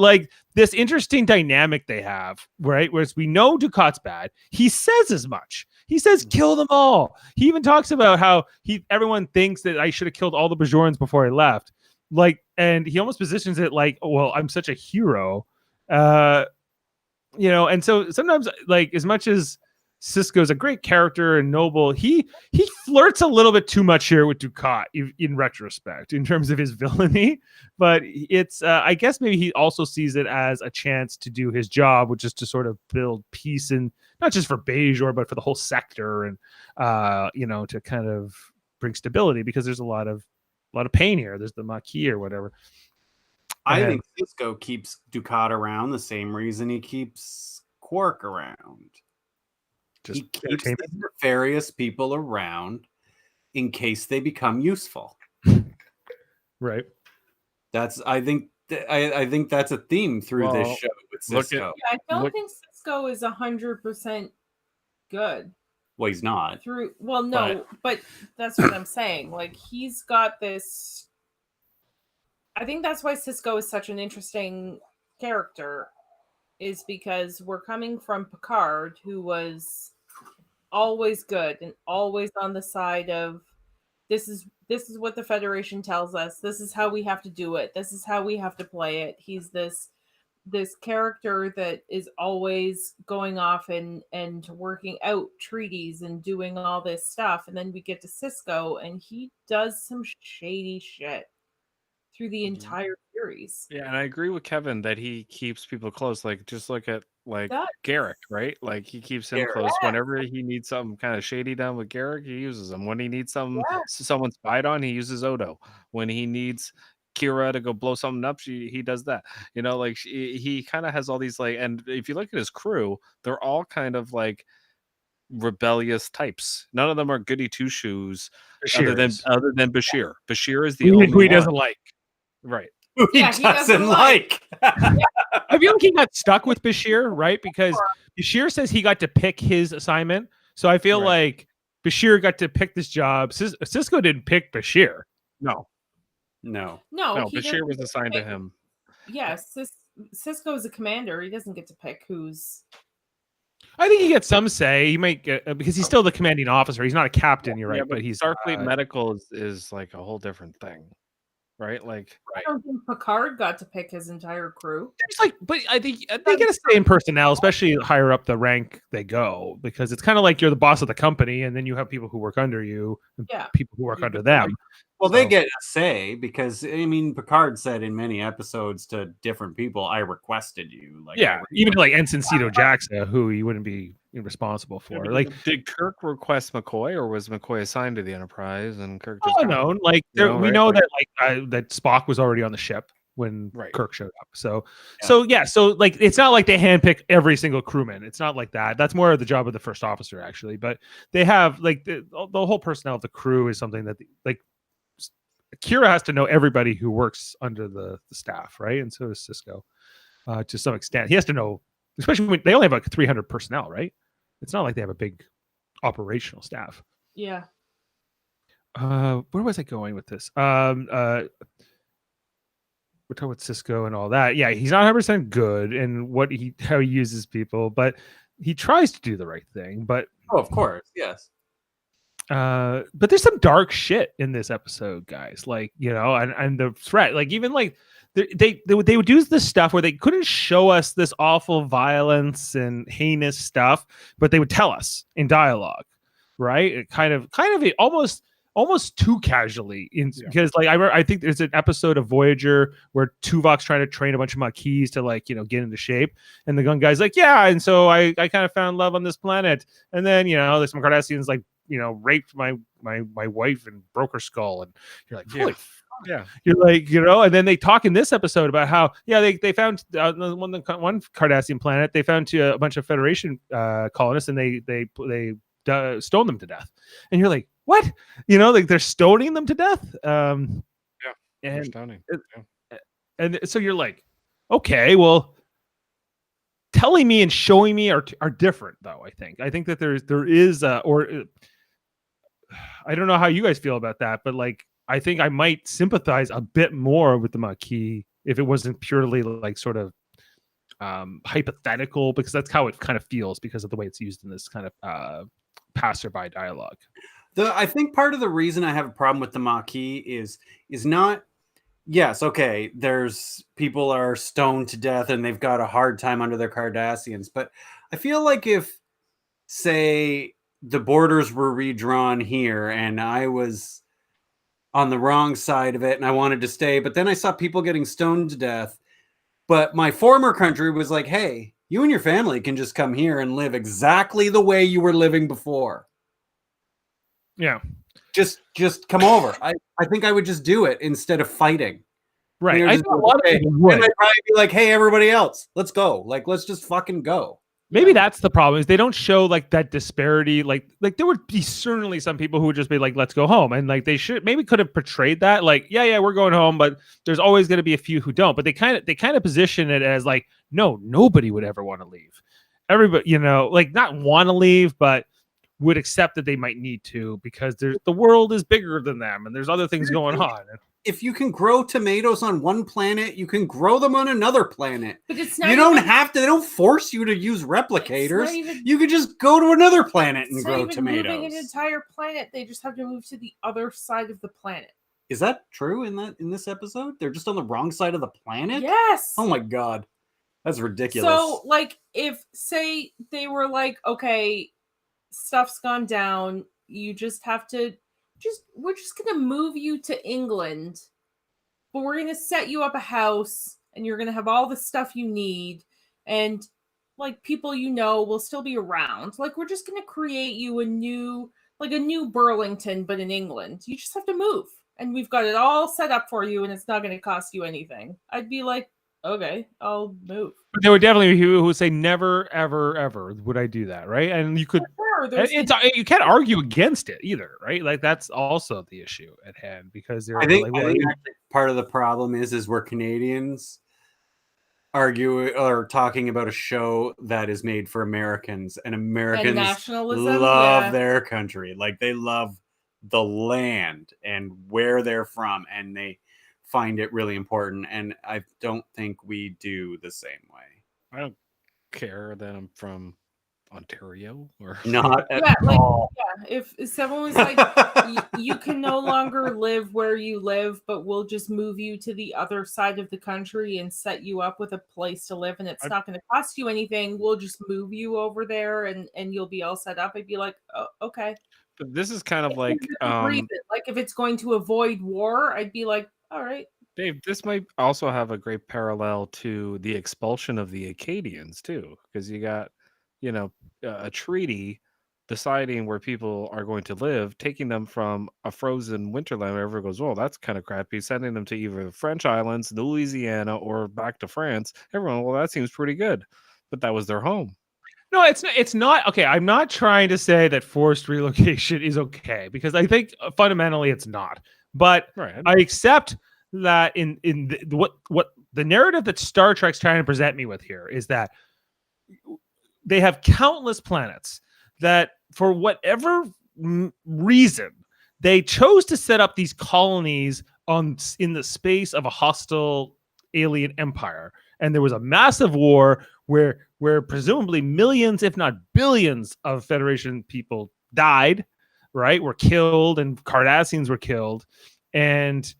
this interesting dynamic they have, right? Whereas we know Dukat's bad. He says as much. He says, kill them all. He even talks about how everyone thinks that I should have killed all the Bajorans before I left. Like, and he almost positions it like, well, I'm such a hero. And so sometimes, like, as much as Sisko's a great character and noble, he flirts a little bit too much here with Dukat in retrospect in terms of his villainy. But it's I guess maybe he also sees it as a chance to do his job, which is to sort of build peace, and not just for Bajor but for the whole sector, and to kind of bring stability, because there's a lot of pain here. There's the Maquis or whatever. I think Sisko keeps Dukat around the same reason he keeps Quark around. He keeps these nefarious people around in case they become useful. Right. I think that's a theme through this show with Sisko. I don't think Sisko is 100% good. Well, he's not. But that's what I'm saying. Like, he's got this. I think that's why Sisko is such an interesting character, is because we're coming from Picard, who was always good and always on the side of this is what the Federation tells us. This is how we have to do it. This is how we have to play it. He's this character that is always going off and working out treaties and doing all this stuff. And then we get to Sisko, and he does some shady shit through the entire series. Yeah, and I agree with Kevin that he keeps people close. Like, just look at Garrick, right? Like, he keeps him close. Whenever he needs something kind of shady done with Garrick, he uses him. When he needs someone spied on, he uses Odo. When he needs Kira to go blow something up, he does that. He kind of has all these, like, and if you look at his crew, they're all kind of like rebellious types. None of them are goody two shoes, other than Bashir. Bashir is the only who he one. Doesn't like. Right. He doesn't like. I feel like he got stuck with Bashir, right? Because Bashir says he got to pick his assignment. So I feel like Bashir got to pick this job. Sisko didn't pick Bashir. No. Bashir was assigned to him. Yes, Sisko is a commander. He doesn't get to pick who's. I think he gets some say. He might get, because he's still the commanding officer. He's not a captain. You're right, but he's Starfleet Medical is like a whole different thing. Right, I don't think Picard got to pick his entire crew. But I think they get a say in personnel, especially higher up the rank they go, because it's kind of like you're the boss of the company, and then you have people who work under you, and people who work under them. Well, they get a say because, I mean, Picard said in many episodes to different people, "I requested you." Even like Ensign Cito Jaxa, who he wouldn't be responsible for. Did Kirk request McCoy, or was McCoy assigned to the Enterprise? And Kirk just know that that Spock was already on the ship when Kirk showed up. So like, it's not like they handpick every single crewman. It's not like that. That's more of the job of the first officer, actually. But they have like the whole personnel of the crew is something that Kira has to know everybody who works under the staff, right? And so does Sisko, to some extent. He has to know, especially when they only have like 300 personnel, right? It's not like they have a big operational staff. Yeah. Where was I going with this? We're talking about Sisko and all that. Yeah, he's not 100% good in how he uses people, but he tries to do the right thing. But of course, yes. But there's some dark shit in this episode, guys. Like, and the threat, like, even like they would do this stuff where they couldn't show us this awful violence and heinous stuff, but they would tell us in dialogue, right? It kind of almost too casually, because like I think there's an episode of Voyager where Tuvok's trying to train a bunch of Maquis to get into shape, and the gun guy's like, and so I kind of found love on this planet, and then there's some Cardassians raped my wife and broke her skull, and you're like, holy you're like, and then they talk in this episode about how they found one Cardassian planet, they found a bunch of Federation colonists, and they stoned them to death, and you're like, what? Like, they're stoning them to death. And stoning. And so you're like, okay, well, telling me and showing me are different, though. I think that there is I don't know how you guys feel about that, but like, I think I might sympathize a bit more with the Maquis if it wasn't purely like sort of hypothetical, because that's how it kind of feels because of the way it's used in this kind of passerby dialogue. I think part of the reason I have a problem with the Maquis is not, yes, okay, there's people are stoned to death and they've got a hard time under their Cardassians, but I feel like if, say, the borders were redrawn here and I was on the wrong side of it and I wanted to stay, but then I saw people getting stoned to death, but my former country was like, hey, you and your family can just come here and live exactly the way you were living before. Yeah. Just come over. I think I would just do it instead of fighting. Right. I think a lot of people would. And I'd probably be like, hey, everybody else, let's go. Like, let's just fucking go. Maybe that's the problem, is they don't show like that disparity. Like there would be certainly some people who would just be like, let's go home. And like, they could have portrayed that like, yeah, we're going home, but there's always going to be a few who don't. But they kind of position it as like, no, nobody would ever want to leave. Everybody, like not want to leave, but would accept that they might need to, because the world is bigger than them and there's other things going on. If you can grow tomatoes on one planet, you can grow them on another planet. But it's not. You don't have to. They don't force you to use replicators. You could just go to another planet and grow tomatoes. Moving an entire planet, they just have to move to the other side of the planet. Is that true in this episode? They're just on the wrong side of the planet? Yes. Oh my god, that's ridiculous. So, like, if say they were like, okay, stuff's gone down, you just have to. We're just gonna move you to England, but we're gonna set you up a house and you're gonna have all the stuff you need, and like people will still be around. Like, we're just gonna create you a new Burlington, but in England. You just have to move, and we've got it all set up for you, and it's not gonna cost you anything. I'd be like, okay, I'll move. But there would definitely be people who would say, never, ever, ever would I do that, right? And you could. You can't argue against it either, right? Like, that's also the issue at hand, because I think part of the problem is we're Canadians argue or talking about a show that is made for Americans, and Americans love their country. Like, they love the land and where they're from, and they find it really important. And I don't think we do the same way. I don't care that I'm from Ontario or not at all. Yeah, if someone was like, you can no longer live where you live, but we'll just move you to the other side of the country and set you up with a place to live, and it's not going to cost you anything. We'll just move you over there, and you'll be all set up. I'd be like, oh, okay. But this is kind of like if it's going to avoid war, I'd be like, all right. Dave, this might also have a great parallel to the expulsion of the Acadians too, because you got a treaty deciding where people are going to live, taking them from a frozen winterland where everyone goes, oh, that's kind of crappy, sending them to either the French islands, Louisiana, or back to France. Everyone, well, that seems pretty good. But that was their home. No, it's not. Okay, I'm not trying to say that forced relocation is okay, because I think fundamentally it's not. But right. I accept that what the narrative that Star Trek's trying to present me with here is that they have countless planets that, for whatever reason, they chose to set up these colonies in the space of a hostile alien empire, and there was a massive war where presumably millions, if not billions, of Federation people died, right? Were killed, and Cardassians were killed, and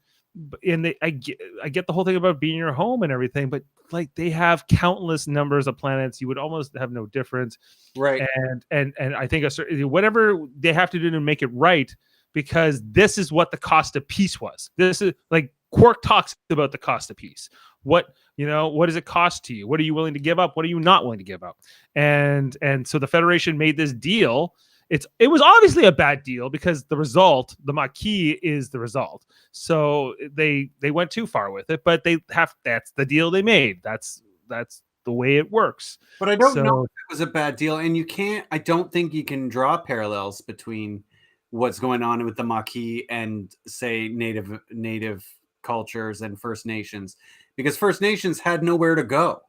I get the whole thing about being your home and everything, but like, they have countless numbers of planets. You would almost have no difference, right? And I think whatever they have to do to make it right, because this is what the cost of peace was. This is like, Quark talks about the cost of peace. What does it cost to you? What are you willing to give up? What are you not willing to give up? And so the Federation made this deal. It was obviously a bad deal, because the result, the Maquis, is the result. So they went too far with it, but that's the deal they made. That's the way it works. But I don't know if it was a bad deal, and I don't think you can draw parallels between what's going on with the Maquis and, say, native cultures and First Nations, because First Nations had nowhere to go.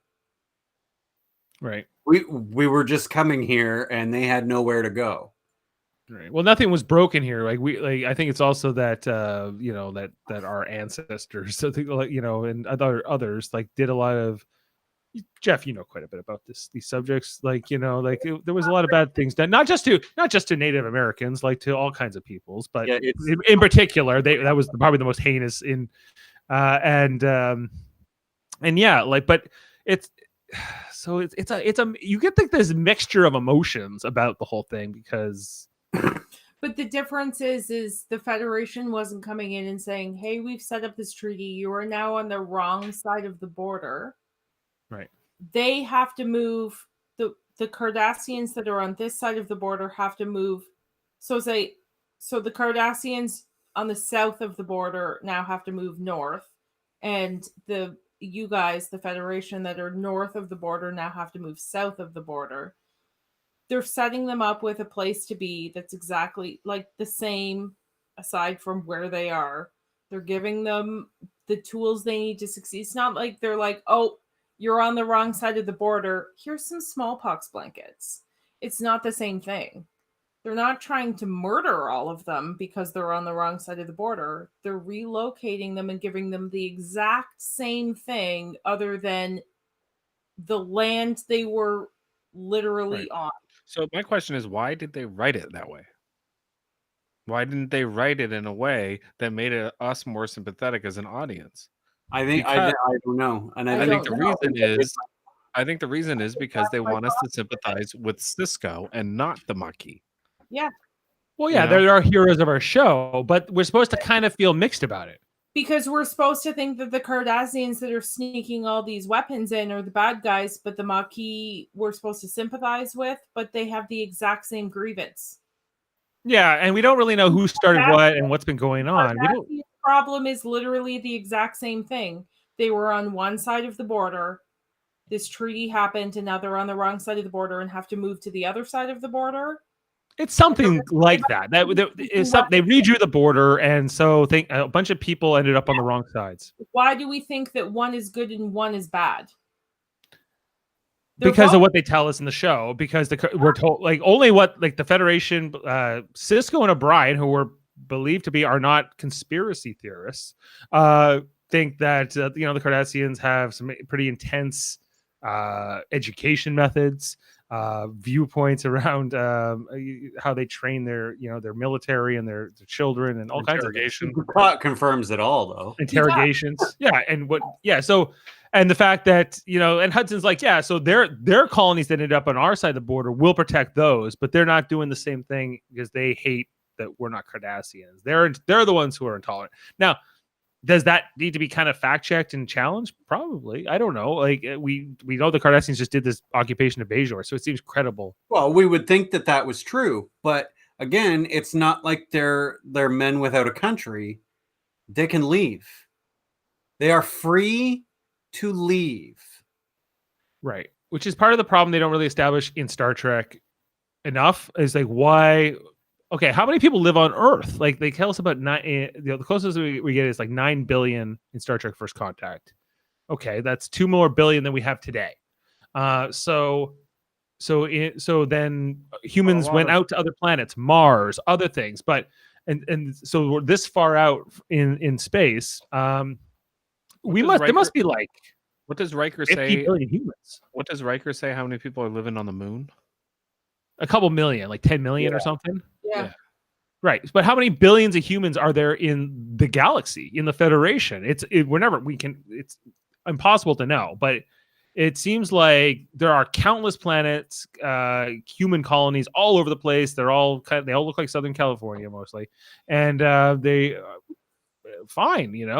Right. We were just coming here, and they had nowhere to go. Right. Well, nothing was broken here. I think it's also that that our ancestors, and others did a lot of Jeff, you know quite a bit about these subjects. Like, there was a lot of bad things done, not just to Native Americans, like to all kinds of peoples, but in particular, that was probably the most heinous in, and yeah, like, but it's you get this mixture of emotions about the whole thing because. But the difference is the Federation wasn't coming in and saying, "Hey, we've set up this treaty. You are now on the wrong side of the border." Right. They have to move the Cardassians that are on this side of the border have to move. So the Cardassians on the south of the border now have to move north, and you guys, the Federation that are north of the border, now have to move south of the border. They're setting them up with a place to be that's exactly like the same, aside from where they are. They're giving them the tools they need to succeed. It's not like they're like, "Oh, you're on the wrong side of the border. Here's some smallpox blankets." It's not the same thing. They're not trying to murder all of them because they're on the wrong side of the border. They're relocating them and giving them the exact same thing other than the land they were literally on. So my question is, why did they write it that way? Why didn't they write it in a way that made us more sympathetic as an audience? I think I don't know, and I think the reason is because they want us to sympathize with Sisko and not the Maquis. Yeah. Well, yeah, they're our heroes of our show, but we're supposed to kind of feel mixed about it. Because we're supposed to think that the Cardassians that are sneaking all these weapons in are the bad guys, but the Maquis we're supposed to sympathize with, but they have the exact same grievance. Yeah, and we don't really know who started what and what's been going on. The problem is literally the exact same thing. They were on one side of the border. This treaty happened, and now they're on the wrong side of the border and have to move to the other side of the border. It's something like that. They redrew the border, and so a bunch of people ended up on the wrong sides. Why do we think that one is good and one is bad? Because of what they tell us in the show. Because we're told only what the Federation, Sisko and O'Brien, who were believed to be are not conspiracy theorists, think that the Cardassians have some pretty intense education methods. Viewpoints around how they train their military and their children and all kinds of things. Confirms it all though. Interrogations. Yeah. And the fact that, and Hudson's like, yeah, so their colonies that ended up on our side of the border will protect those, but they're not doing the same thing because they hate that we're not Cardassians. They're the ones who are intolerant. Now, does that need to be kind of fact checked and challenged? Probably. I don't know. We know the Cardassians just did this occupation of Bajor, so it seems credible. Well, we would think that was true, but again, it's not like they're men without a country. They can leave. They are free to leave. Right. Which is part of the problem they don't really establish in Star Trek enough. Is why. Okay, how many people live on Earth? They tell us about the closest we get is 9 billion in Star Trek First Contact. Okay, that's 2 more billion than we have today. So then humans went out to other planets, Mars, other things, but and so we're this far out in space. There must be what does Riker 50 say? Billion humans. What does Riker say? How many people are living on the moon? A couple million, 10 million or something. Yeah. Right. But how many billions of humans are there in the galaxy, in the Federation? It's impossible to know, but it seems like there are countless planets, human colonies all over the place. They all look like Southern California mostly. And they fine, and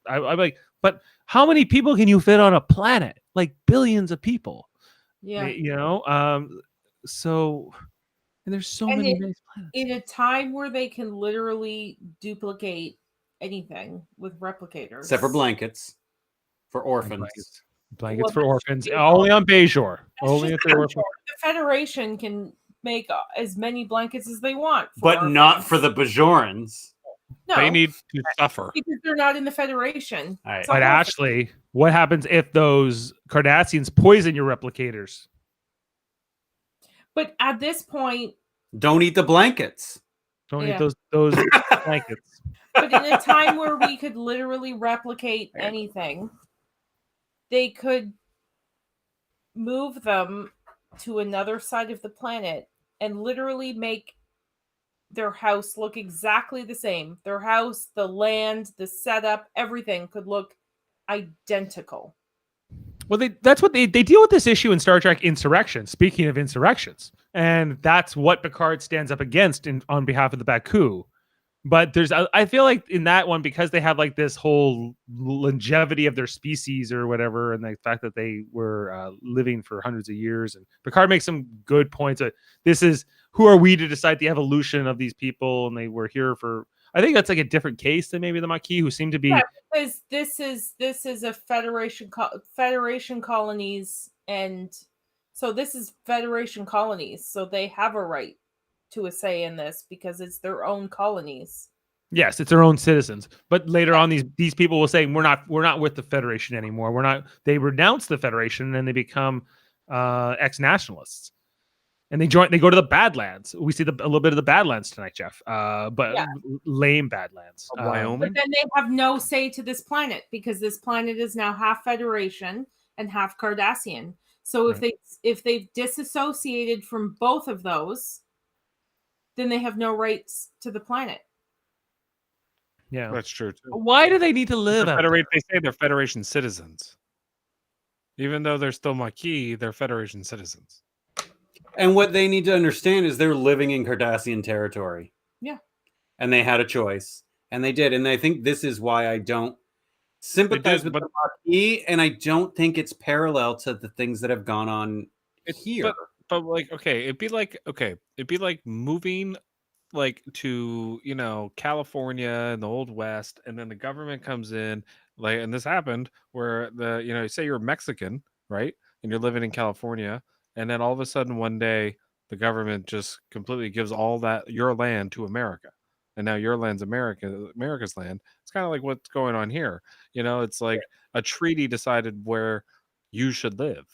I'm like, but how many people can you fit on a planet? Billions of people. Yeah. So, and there's so many nice planets. In a time where they can literally duplicate anything with replicators. Except for blankets for orphans. Blankets for orphans. Only on Bajor. Only if they're orphans. The Federation can make as many blankets as they want. But orphans. Not for the Bajorans. No. They need to suffer. Because they're not in the Federation. Right. But actually, what happens if those Cardassians poison your replicators? But at this point, don't eat the blankets. Don't eat those blankets. But in a time where we could literally replicate anything, they could move them to another side of the planet and literally make their house look exactly the same. Their house, the land, the setup, everything could look identical. Well, that's what they deal with this issue in Star Trek Insurrection. Speaking of insurrections, and that's what Picard stands up against on behalf of the Baku. But I feel like in that one, because they have like this whole longevity of their species or whatever, and the fact that they were living for hundreds of years, and Picard makes some good points. This is, who are we to decide the evolution of these people, and they were here for. I think that's like a different case than maybe the Maquis, who seem to be. Yeah, because this is a Federation colonies, and so this is Federation colonies, so they have a right to a say in this because it's their own colonies. Yes, it's their own citizens. But later on, these people will say we're not with the Federation anymore. We're not. They renounce the Federation and they become ex-nationalists, and they go to the Badlands. We see a little bit of the Badlands tonight, Jeff. Lame Badlands, Wyoming. But then they have no say to this planet because this planet is now half Federation and half Cardassian. So if they've disassociated from both of those, then they have no rights to the planet. Yeah, that's true too. Why do they need to live? They say they're Federation citizens, even though they're still Maquis. They're Federation citizens. And what they need to understand is they're living in Cardassian territory. Yeah, and they had a choice, and they did. And I think this is why I don't sympathize with the Maquis, and I don't think it's parallel to the things that have gone on here. But like, it'd be like moving like to California and the Old West, and then the government comes in, like, and this happened where say you're Mexican, right, and you're living in California, and then all of a sudden one day the government just completely gives all that your land to America, and now your land's America's land. It's kind of like what's going on here. It's like a treaty decided where you should live,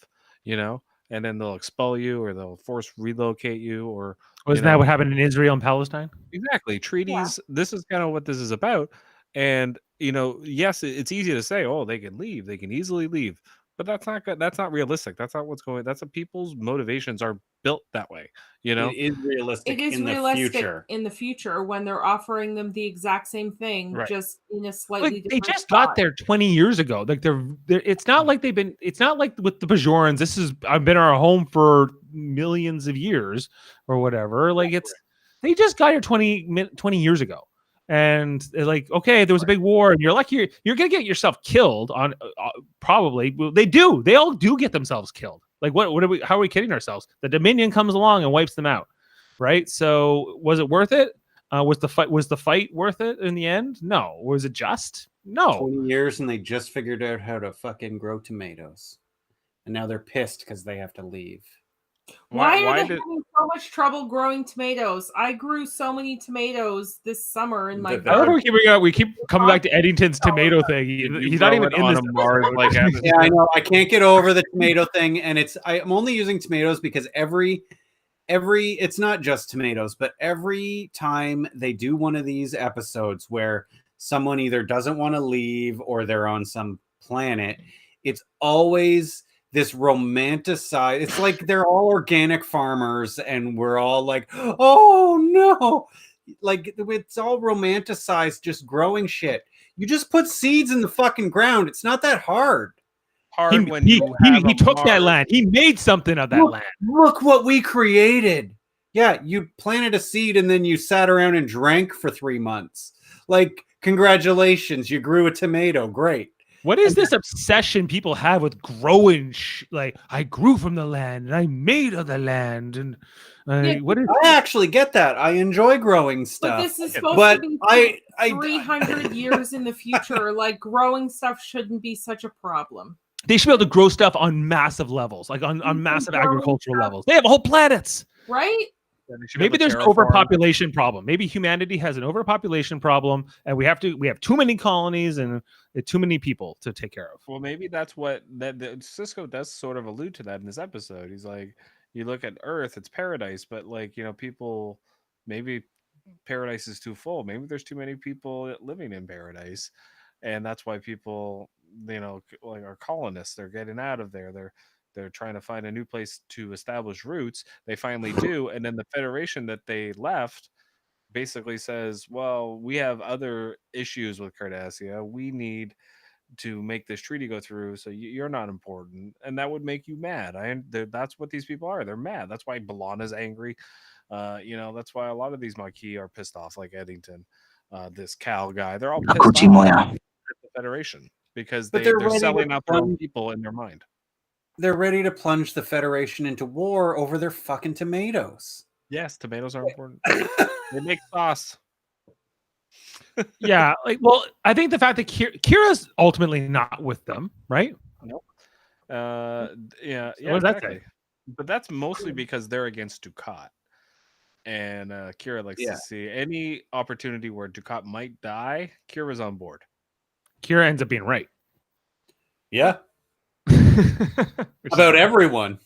and then they'll expel you or they'll force relocate you, or wasn't that what happened in Israel and Palestine? Exactly. Treaties. Yeah. This is kind of what this is about. And yes, it's easy to say, oh, they can leave, they can easily leave, but that's not good. That's not realistic. That's not what's going. That's what people's motivations are built that way. It is realistic. In the future when they're offering them the exact same thing, just in a slightly different. They just got there 20 years ago. Like they're it's not like they've been. It's not like with the Bajorans. I've been our home for millions of years or whatever. Like they just got here 20 years ago. And they're like, okay, there was a big war, and you're lucky you're gonna get yourself killed on probably. They do. They all do get themselves killed. Like what are we? How are we kidding ourselves? The Dominion comes along and wipes them out, right? So was it worth it? Was the fight worth it in the end? No. Was it just? No. 20 years and they just figured out how to fucking grow tomatoes, and now they're pissed because they have to leave. Why are they having so much trouble growing tomatoes? I grew so many tomatoes this summer in my garden. We keep coming back to Eddington's tomato thing. He's not even in this Mars. Yeah, I know. I can't get over the tomato thing, and I'm only using tomatoes because every it's not just tomatoes, but every time they do one of these episodes where someone either doesn't want to leave or they're on some planet, it's always this romanticized. It's like they're all organic farmers and we're all like, oh no, like it's all romanticized, just growing shit. You just put seeds in the fucking ground. It's not that hard. He took that land. He made something of that land. Look what we created. Yeah, you planted a seed and then you sat around and drank for 3 months. Like, congratulations, you grew a tomato. Great. What is this obsession people have with growing? Like, I grew from the land and I made of the land, and I actually get that. I enjoy growing stuff. But this is supposed to be 300 years in the future. Like, growing stuff shouldn't be such a problem. They should be able to grow stuff on massive levels, like on massive agricultural levels. They have whole planets, right? Maybe there's an overpopulation problem. Maybe humanity has an overpopulation problem, and we have too many colonies and too many people to take care of. Well, maybe that's what Sisko does sort of allude to that in this episode. He's like, you look at Earth, it's paradise, but like, people, maybe paradise is too full. Maybe there's too many people living in paradise, and that's why people, like, are colonists. They're getting out of there. They're trying to find a new place to establish roots. They finally do, and then the Federation that they left basically says, "Well, we have other issues with Cardassia. We need to make this treaty go through, so you're not important," and that would make you mad. That's what these people are. They're mad. That's why B'Elanna's angry. That's why a lot of these Maquis are pissed off, like Eddington, this Cal guy. They're all pissed off at the Federation because they're selling out their own people in their mind. They're ready to plunge the Federation into war over their fucking tomatoes. Yes, tomatoes are important. They make sauce. Yeah, I think the fact that Kira's ultimately not with them, right? Nope. Yeah, So what does that say? But that's mostly because they're against Dukat. And Kira likes to see any opportunity where Dukat might die. Kira's on board. Kira ends up being right. Yeah. About everyone.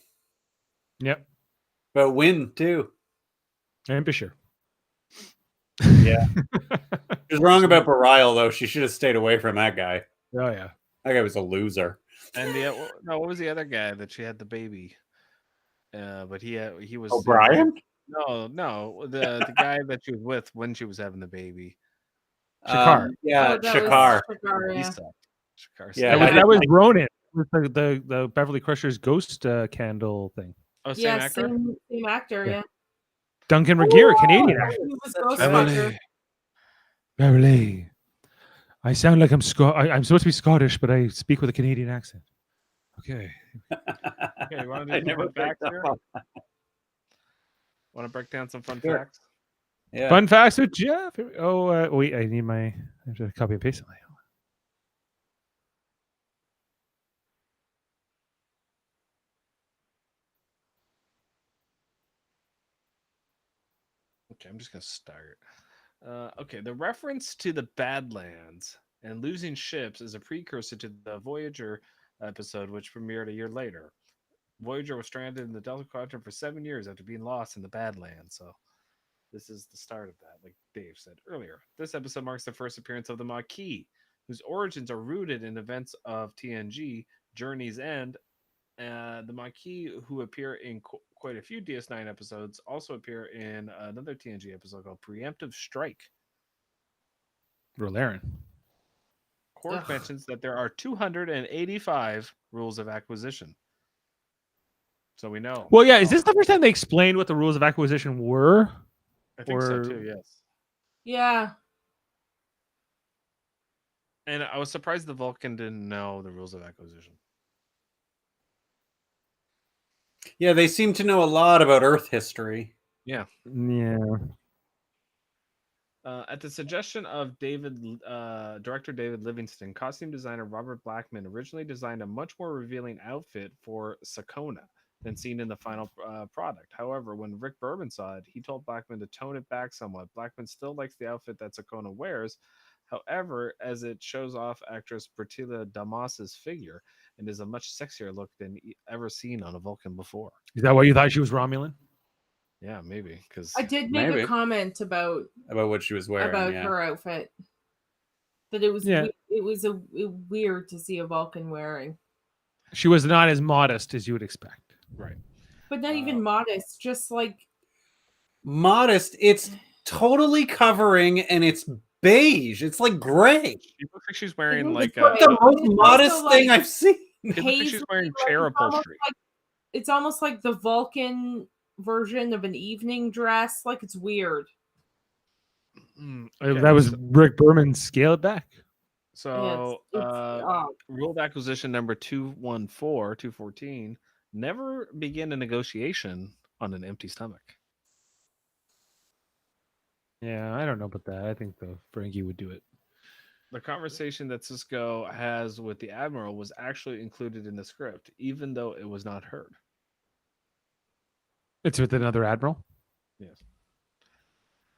Yep. About Wynn, too. And Bashir. Yeah. She was wrong about Bareil, though. She should have stayed away from that guy. Oh, yeah. That guy was a loser. And what was the other guy that she had the baby? But he was O'Brien? No, the guy that she was with when she was having the baby. Shakar. Shakar. Shakar. Yeah, that was Ronan with the Beverly Crusher's ghost candle thing. Oh, same actor? Same actor, yeah. Duncan Regeer, Canadian actor. He was Ghostbuster. Beverly. I sound like I'm supposed to be Scottish, but I speak with a Canadian accent. Okay. Okay, you want to do some fun facts here? Want to break down some fun facts? Yeah. Fun facts with Jeff. Oh, wait, I have to copy and paste something. Okay, I'm just going to start. Okay, the reference to the Badlands and losing ships is a precursor to the Voyager episode, which premiered a year later. Voyager was stranded in the Delta Quadrant for 7 years after being lost in the Badlands. So this is the start of that, like Dave said earlier. This episode marks the first appearance of the Maquis, whose origins are rooted in events of TNG, Journey's End. The Maquis, who appear in quite a few DS9 episodes, also appear in another TNG episode called Preemptive Strike. Rolaren. Quark mentions that there are 285 rules of acquisition. So we know. Well, yeah, is this the first time they explained what the rules of acquisition were? I think so too, yes. Yeah. And I was surprised the Vulcan didn't know the rules of acquisition. Yeah, they seem to know a lot about Earth history. Yeah. At the suggestion of director David Livingston, costume designer Robert Blackman originally designed a much more revealing outfit for Sakona than seen in the final product. However, when Rick Berman saw it, he told Blackman to tone it back somewhat. Blackman still likes the outfit that Sakona wears. However, as it shows off actress Bertilla Damas's figure and is a much sexier look than ever seen on a Vulcan before. Is that why you thought she was Romulan? Yeah, maybe. Because I did make a comment about what she was wearing. About her outfit. That it was weird to see a Vulcan wearing. She was not as modest as you would expect. Right. But not even modest, just like modest. It's totally covering and it's beige. It's like gray. She looks like she's wearing like the most modest thing I've seen. It looks like she's wearing chair upholstery. It's almost like the Vulcan version of an evening dress. Like it's weird. Okay. That was Rick Berman scaled back. So ruled acquisition number 214 never begin a negotiation on an empty stomach. Yeah, I don't know about that. I think Frankie would do it. The conversation that Sisko has with the Admiral was actually included in the script, even though it was not heard. It's with another Admiral? Yes.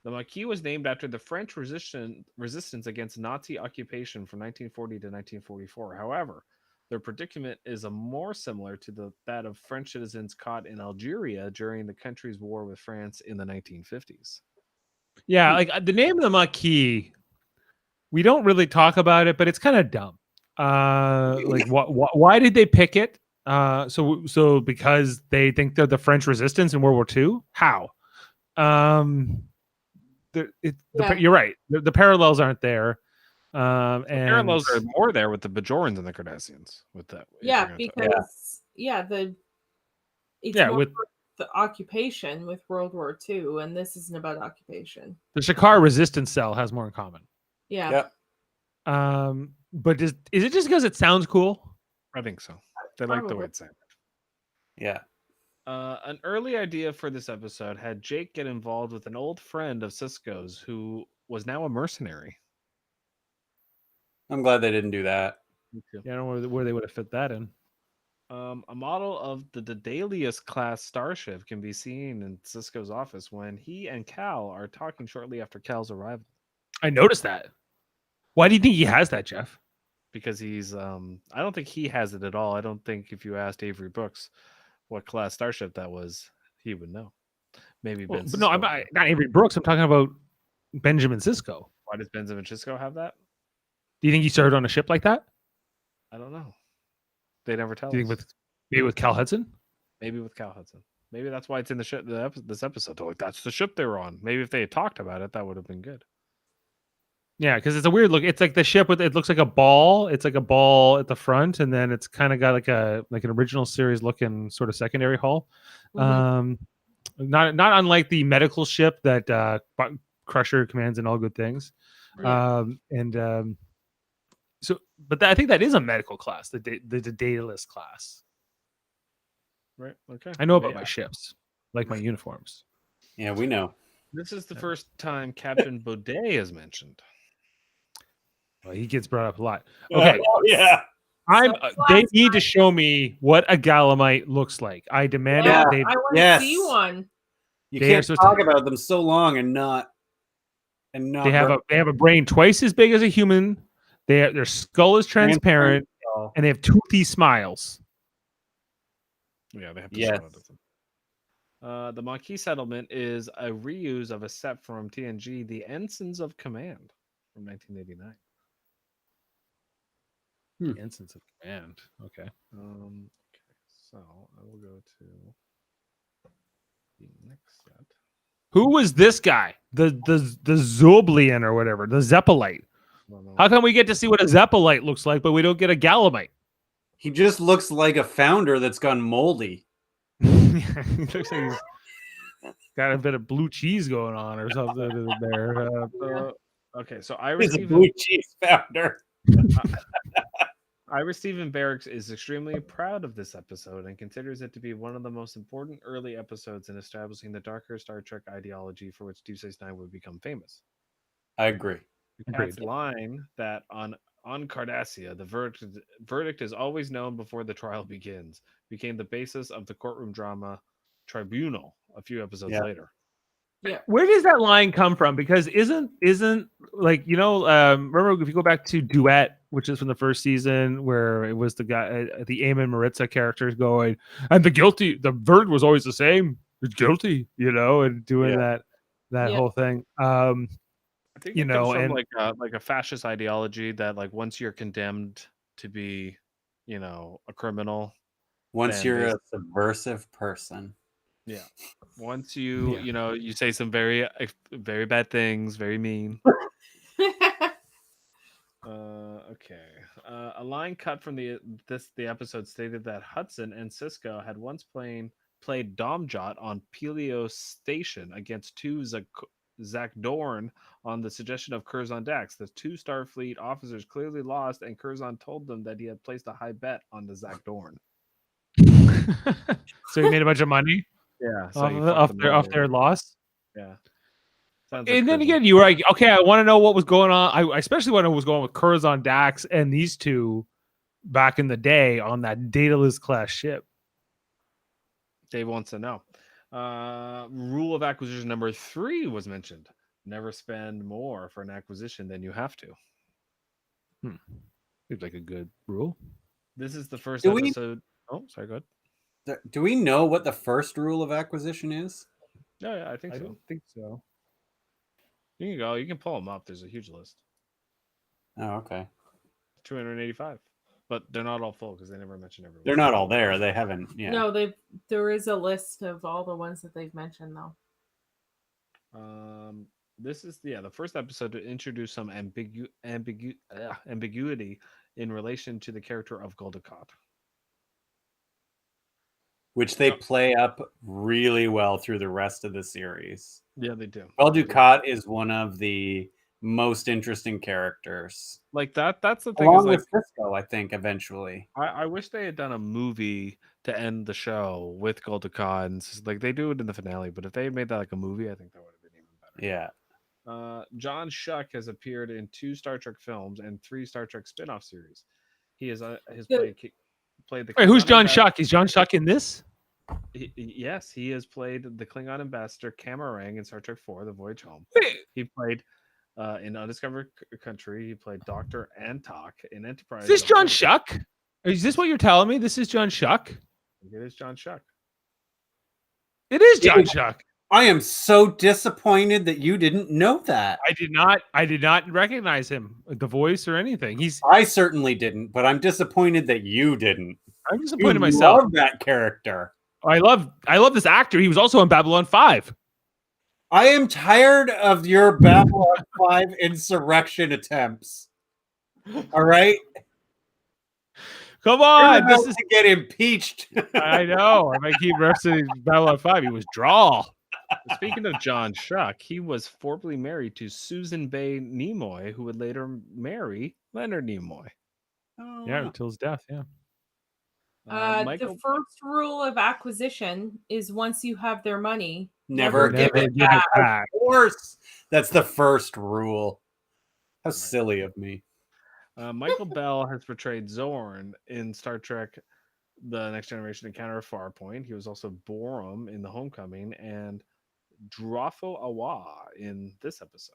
The Maquis was named after the French resistance against Nazi occupation from 1940 to 1944. However, their predicament is more similar to that of French citizens caught in Algeria during the country's war with France in the 1950s. Yeah, like the name of the Maquis, we don't really talk about it, but it's kind of dumb. Like, why did they pick it? So because they think they're the French Resistance in World War II? How? You're right. The parallels aren't there. The And parallels are more there with the Bajorans and the Cardassians. With that, because it's more with the occupation with World War II, and this isn't about occupation. the Shakar resistance cell has more in common. Yeah. But is it just because it sounds cool? I think so. They like the way it sounded. Yeah. An early idea for this episode had Jake get involved with an old friend of Sisko's who was now a mercenary. I'm glad they didn't do that. Me too. Yeah, I don't know where they would have fit that in. A model of the Daedalus class starship can be seen in Sisko's office when he and Cal are talking shortly after Cal's arrival. I noticed that. Why do you think he has that, Jeff? Because he's I don't think he has it at all. I don't think if you asked Avery Brooks what class starship that was, he would know. Maybe Ben. But no, I'm not Avery Brooks. I'm talking about Benjamin Sisko. Why does Benjamin Sisko have that? Do you think he served on a ship like that? I don't know. They never tell Do you us. think maybe with Cal Hudson? Maybe with Cal Hudson. Maybe that's why it's in the ship. This episode. They're like, that's the ship they were on. Maybe if they had talked about it, that would have been good. Yeah, because it's a weird look. It's like the ship with it looks like a ball. It's like a ball at the front, and then it's kind of got like an original series looking sort of secondary hull. Mhm. Not unlike the medical ship that Crusher commands in All Good Things. Yeah. I think that is a medical class, the Daedalus class. Right. Okay. I know about my ships, like my uniforms. Yeah, we know. This is the first time Captain Baudet is mentioned. Well, he gets brought up a lot. Okay. Yeah. They need to show me what a Galamite looks like. I demand it. I want to see one. You can't talk about them so long and not. They have a brain twice as big as a human. Their skull is transparent, and they have toothy smiles. Yeah, they have to show it. The Maquis settlement is a reuse of a set from TNG, The Ensigns of Command, from 1989. Ensigns of Command. Okay. So I will go to the next set. Who was this guy? The Zoblian or whatever, the Zeppelite. How come we get to see what a Zeppelite looks like, but we don't get a Galamite? He just looks like a founder that's gone moldy. He looks like he's got a bit of blue cheese going on or something there. Okay, so He's a blue cheese founder. Ira Steven Barracks is extremely proud of this episode and considers it to be one of the most important early episodes in establishing the darker Star Trek ideology for which Deep Space Nine would become famous. I agree. Cat's line that on Cardassia, the verdict is always known before the trial begins, became the basis of the courtroom drama Tribunal a few episodes later. Yeah. Where does that line come from? Because isn't like, remember if you go back to Duet, which is from the first season, where it was the guy, the Eamon Maritza characters going, and the verdict was always the same. It's guilty, and doing that whole thing. I think it comes from like a fascist ideology that like once you're condemned to be, a criminal, once you're a subversive person. Yeah. Once you say some very, very bad things, very mean. Okay. A line cut from the episode stated that Hudson and Sisko had once played Domjot on Pelio Station against two Zakdorn on the suggestion of Curzon Dax. The two Starfleet officers clearly lost, and Curzon told them that he had placed a high bet on the Zakdorn. So he made a bunch of money. Yeah, so off their loss. Yeah. And then again, you were like, okay, I want to know what was going on. I especially want to know what was going on with Curzon Dax and these two back in the day on that Daedalus class ship. Dave wants to know. Rule of acquisition number 3 was mentioned. Never spend more for an acquisition than you have to. Seems like a good rule. This is the first episode. Oh, sorry, go ahead. Do we know what the first rule of acquisition is? Yeah, I think so. I don't think so. You can go. You can pull them up. There's a huge list. Oh, okay. 285. but they're not all full because they never mention everyone. They're not all there. They haven't. Yeah. No, there is a list of all the ones that they've mentioned though. This is the first episode to introduce some ambiguity in relation to the character of Goldacott, which they play up really well through the rest of the series. Yeah, they do. Goldacott is one of the most interesting characters. Like that's the thing. Along is with Cisco, I think eventually. I wish they had done a movie to end the show with Goldacott, and like they do it in the finale. But if they had made that like a movie, I think that would have been even better. Yeah. John Shuck has appeared in 2 Star Trek films and 3 Star Trek spin-off series. He has played the. Wait, who's John Shuck? Is John Shuck in this? Yes, he has played the Klingon ambassador Camarang in Star Trek 4: The Voyage Home. Wait. He played in Undiscovered Country. He played Dr. Antok in Enterprise. Is this John Shuck? Is this what you're telling me? This is John Shuck? It is John Shuck. It is John Shuck. I am so disappointed that you didn't know that. I did not recognize him, the voice or anything. I certainly didn't, but I'm disappointed that you didn't. I'm disappointed myself. Love that character. I love this actor. He was also on Babylon 5. I am tired of your Babylon 5 insurrection attempts. All right? Come on. This is to get impeached. I know. I might keep referencing Babylon 5. He was Drawl. Speaking of John Shuck, he was formerly married to Susan Bay Nimoy, who would later marry Leonard Nimoy. Oh, Yeah, until his death. Yeah. The first rule of acquisition is once you have their money, never give it back. Of course, that's the first rule. How silly of me. Michael Bell has portrayed Zorn in Star Trek: The Next Generation Encounter of Farpoint. He was also Borum in The Homecoming and Drafo Awa in this episode.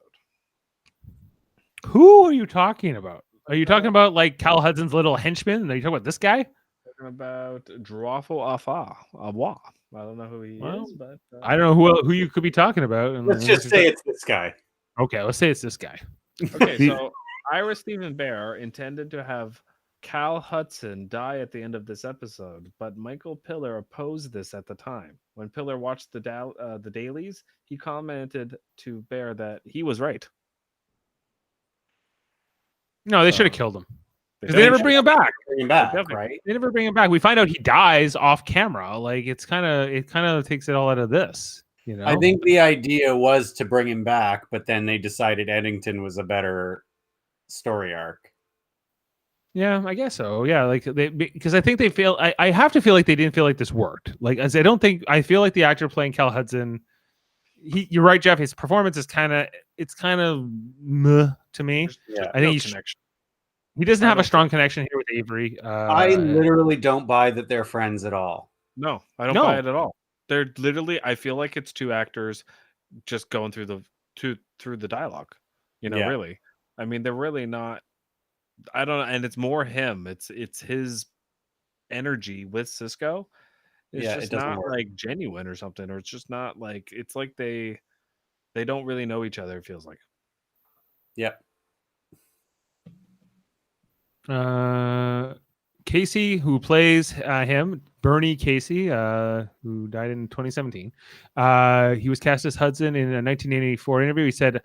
Who are you talking about? Are you talking about like Cal Hudson's little henchman? Are you talking about this guy? Talking about Drafo Awa. I don't know who he is, but I don't know who you could be talking about. Let's just say it's this guy. Okay, let's say it's this guy. Okay, so Ira Stephen Bear intended to have Cal Hudson die at the end of this episode, but Michael Piller opposed this at the time. When Piller watched the dailies, he commented to Bear that he was right. No, they should have killed him. Because they never bring him back. Right? They never bring him back. We find out he dies off camera. Like it kind of takes it all out of this. You know, I think the idea was to bring him back, but then they decided Eddington was a better story arc. Yeah, I guess so. Yeah, like because I think they feel. I have to feel like they didn't feel like this worked. Like as I feel like the actor playing Cal Hudson. You're right, Jeff. His performance is kind of meh to me. Yeah, I think he doesn't have a strong connection here with Avery. I literally don't buy that they're friends at all. No, I don't buy it at all. They're literally. I feel like it's 2 actors just going through the dialogue. You know, really. I mean, they're really not. I don't know, and it's more him. It's his energy with Cisco. It's just not like genuine or something, or it's just not like it's like they don't really know each other. It feels like. Yep. Casey, who plays him, Bernie Casey, who died in 2017. He was cast as Hudson in a 1984 interview. He said,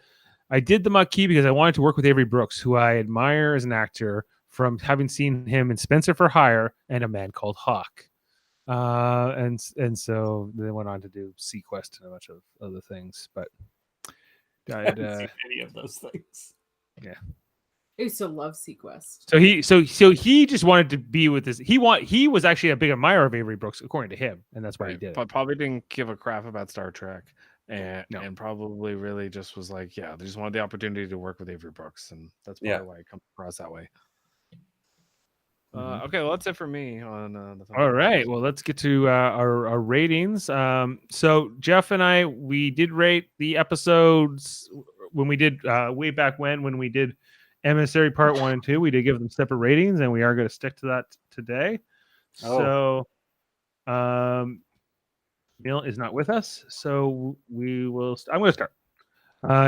"I did the Maquis because I wanted to work with Avery Brooks, who I admire as an actor from having seen him in Spencer for Hire and A Man Called Hawk." And so they went on to do Sequest and a bunch of other things, but died. I haven't seen any of those things. Yeah. I used to love Sequest. So he just wanted to be with this. He was actually a big admirer of Avery Brooks, according to him, and that's why he did it. But probably didn't give a crap about Star Trek, and probably really just was like, they just wanted the opportunity to work with Avery Brooks, and that's probably why it comes across that way. Okay, well, that's it for me on the film. All right, well, let's get to our ratings. So Jeff and I, we did rate the episodes when we did way back when we did Emissary Part 1 and 2. We did give them separate ratings, and we are going to stick to that today. So Neil is not with us, so we will. I'm going to start.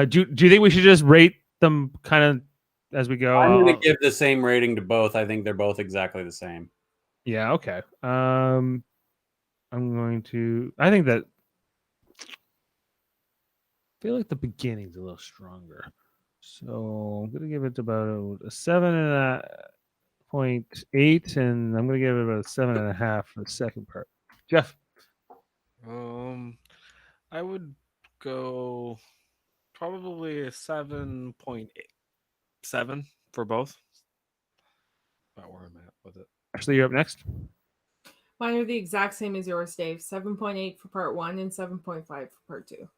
Do you think we should just rate them kind of as we go? I'm going to give the same rating to both. I think they're both exactly the same. Yeah. Okay. I'm going to. I think that. I feel like the beginning's a little stronger, so I'm gonna give it about a 7.8, and I'm gonna give it about a 7.5 for the second part. Jeff, I would go probably a 7.7 for both. About where I'm at with it. Ashley, you're up next. Mine are the exact same as yours, Dave. 7.8 for part 1 and 7.5 for part 2.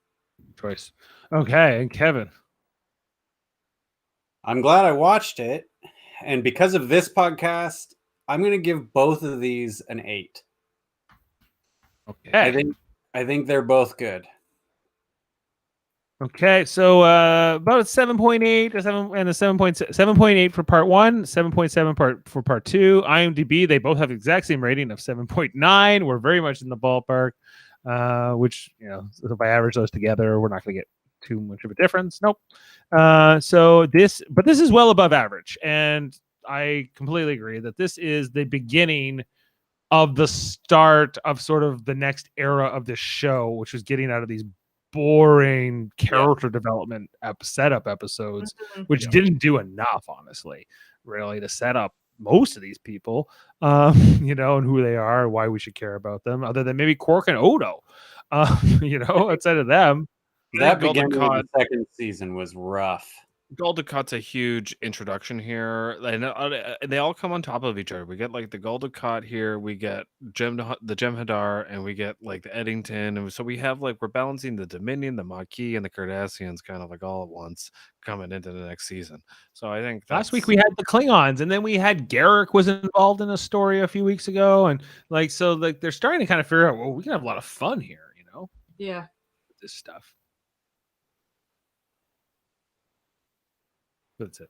Choice. Okay, and Kevin. I'm glad I watched it, and because of this podcast, I'm going to give both of these an 8. Okay. I think they're both good. Okay, so about a 7.8 and a 7.8 for part 1, 7.7 for part 2. IMDb, they both have the exact same rating of 7.9. We're very much in the ballpark, which, if I average those together, we're not going to get too much of a difference. Nope. So this is well above average, and I completely agree that this is the beginning of the start of sort of the next era of this show, which was getting out of these boring character development setup episodes, which didn't do enough, honestly, really, to set up most of these people, and who they are, why we should care about them, other than maybe Quark and Odo, outside of them. That beginning of the second season was rough. Gul Dukat's a huge introduction here, and they all come on top of each other. We get like the Gul Dukat here, we get the Jem'Hadar, and we get like the Eddington, and so we have like we're balancing the Dominion, the Maquis, and the Cardassians kind of like all at once coming into the next season. So I think last week we had the Klingons, and then we had Garrick was involved in a story a few weeks ago, and they're starting to kind of figure out, well, we can have a lot of fun here, Yeah, with this stuff. That's it.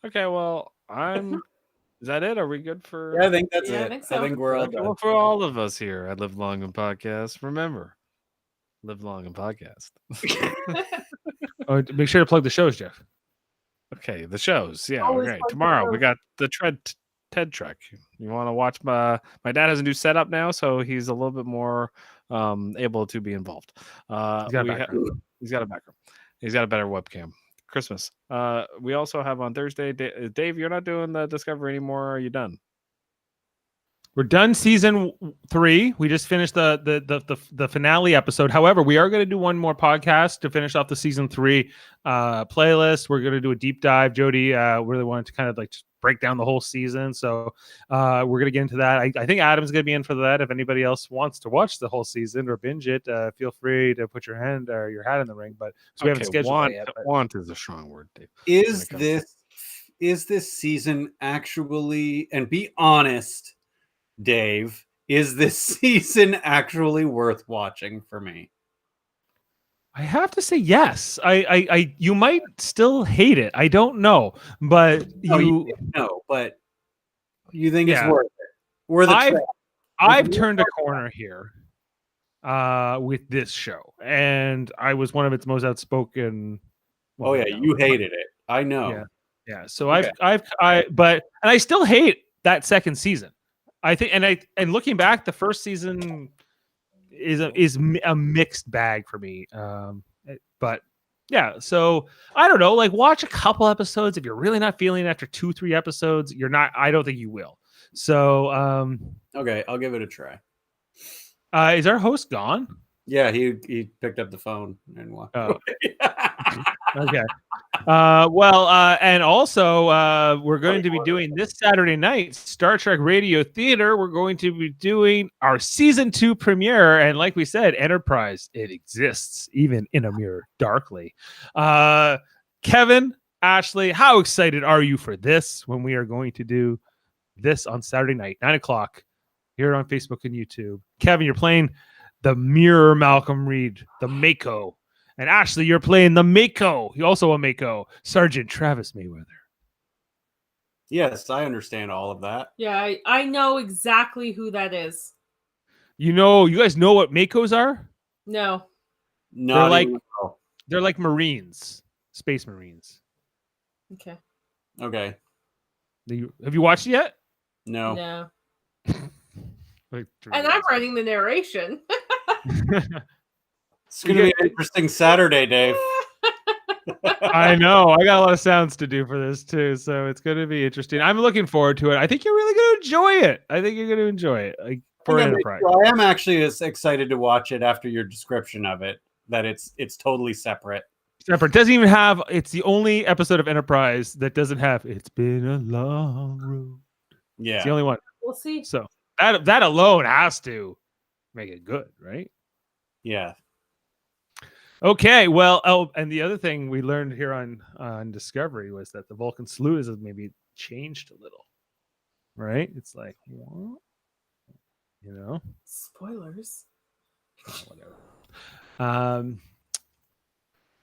Okay, well, is that it? Are we good for? Yeah, I think that's it. I think so. I think we're all done. Well, for all of us here at Live Long and Podcast, remember, live long and podcast. Make sure to plug the shows, Jeff. Okay, the shows. Yeah, Always okay. plug the Tomorrow we shows. got the TED Trek. You want to watch my dad has a new setup now, so he's a little bit more able to be involved. He's got a background. He's got a background. He's got a better webcam. Christmas. We also have on Thursday. Dave, you're not doing the Discovery anymore. Are you done? We're done season 3. We just finished the finale episode. However, we are going to do one more podcast to finish off the season 3 playlist. We're going to do a deep dive. Jody really wanted to kind of like just break down the whole season. So we're going to get into that. I think Adam's going to be in for that. If anybody else wants to watch the whole season or binge it, feel free to put your hand or your hat in the ring. But we haven't scheduled it yet. Want is a strong word, Dave. Is this season actually, and be honest, Dave, is this season actually worth watching for me? I have to say yes. You might still hate it. I don't know, but but you think it's worth it. Worth it. I've turned a corner here with this show, and I was one of its most outspoken. Well, you hated it. I know. Yeah. So I still hate that second season. I think, and looking back, the first season is a mixed bag for me. But yeah, so I don't know. Like, watch a couple episodes. If you're really not feeling it after 2-3 episodes, you're not. I don't think you will. So okay, I'll give it a try. Is our host gone? Yeah, he picked up the phone and walked away. Okay. And also we're going to be doing this Saturday night, Star Trek Radio Theater. We're going to be doing our season 2 premiere, and like we said, Enterprise, it exists even in a mirror darkly. Kevin, Ashley, how excited are you for this when we are going to do this on Saturday night, 9:00 here on Facebook and YouTube? Kevin, you're playing the Mirror Malcolm Reed, the Mako. And Ashley, you're playing the Mako. You also a Mako, Sergeant Travis Mayweather. Yes, I understand all of that. Yeah, I know exactly who that is. You guys know what Makos are? No. They're like Marines, Space Marines. Okay. Okay. Have you watched it yet? No. No. Like And I'm writing the narration. It's going to be an interesting Saturday, Dave. I know. I got a lot of sounds to do for this too, so it's going to be interesting. I'm looking forward to it. I think you're really going to enjoy it. I think you're going to enjoy it. Like for Enterprise. I am actually as excited to watch it after your description of it. That it's totally separate. Separate. It doesn't even have. It's the only episode of Enterprise that doesn't have. It's been a long road. Yeah, it's the only one. We'll see. So that alone has to make it good, right? Yeah. Okay, well, and the other thing we learned here on Discovery was that the Vulcan slews have maybe changed a little, right? It's like, what? You know? Spoilers. Whatever.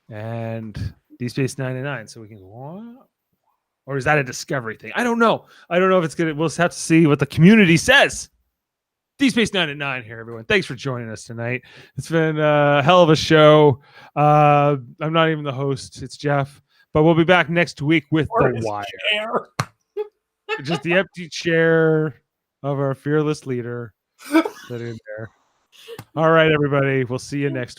And Deep Space 99, so we can what? Or is that a Discovery thing? I don't know. I don't know if it's gonna. We'll have to see what the community says. Deep Space 99 here, everyone. Thanks for joining us tonight. It's been a hell of a show. I'm not even the host. It's Jeff. But we'll be back next week with The Wire. Just the empty chair of our fearless leader sitting there. All right, everybody. We'll see you next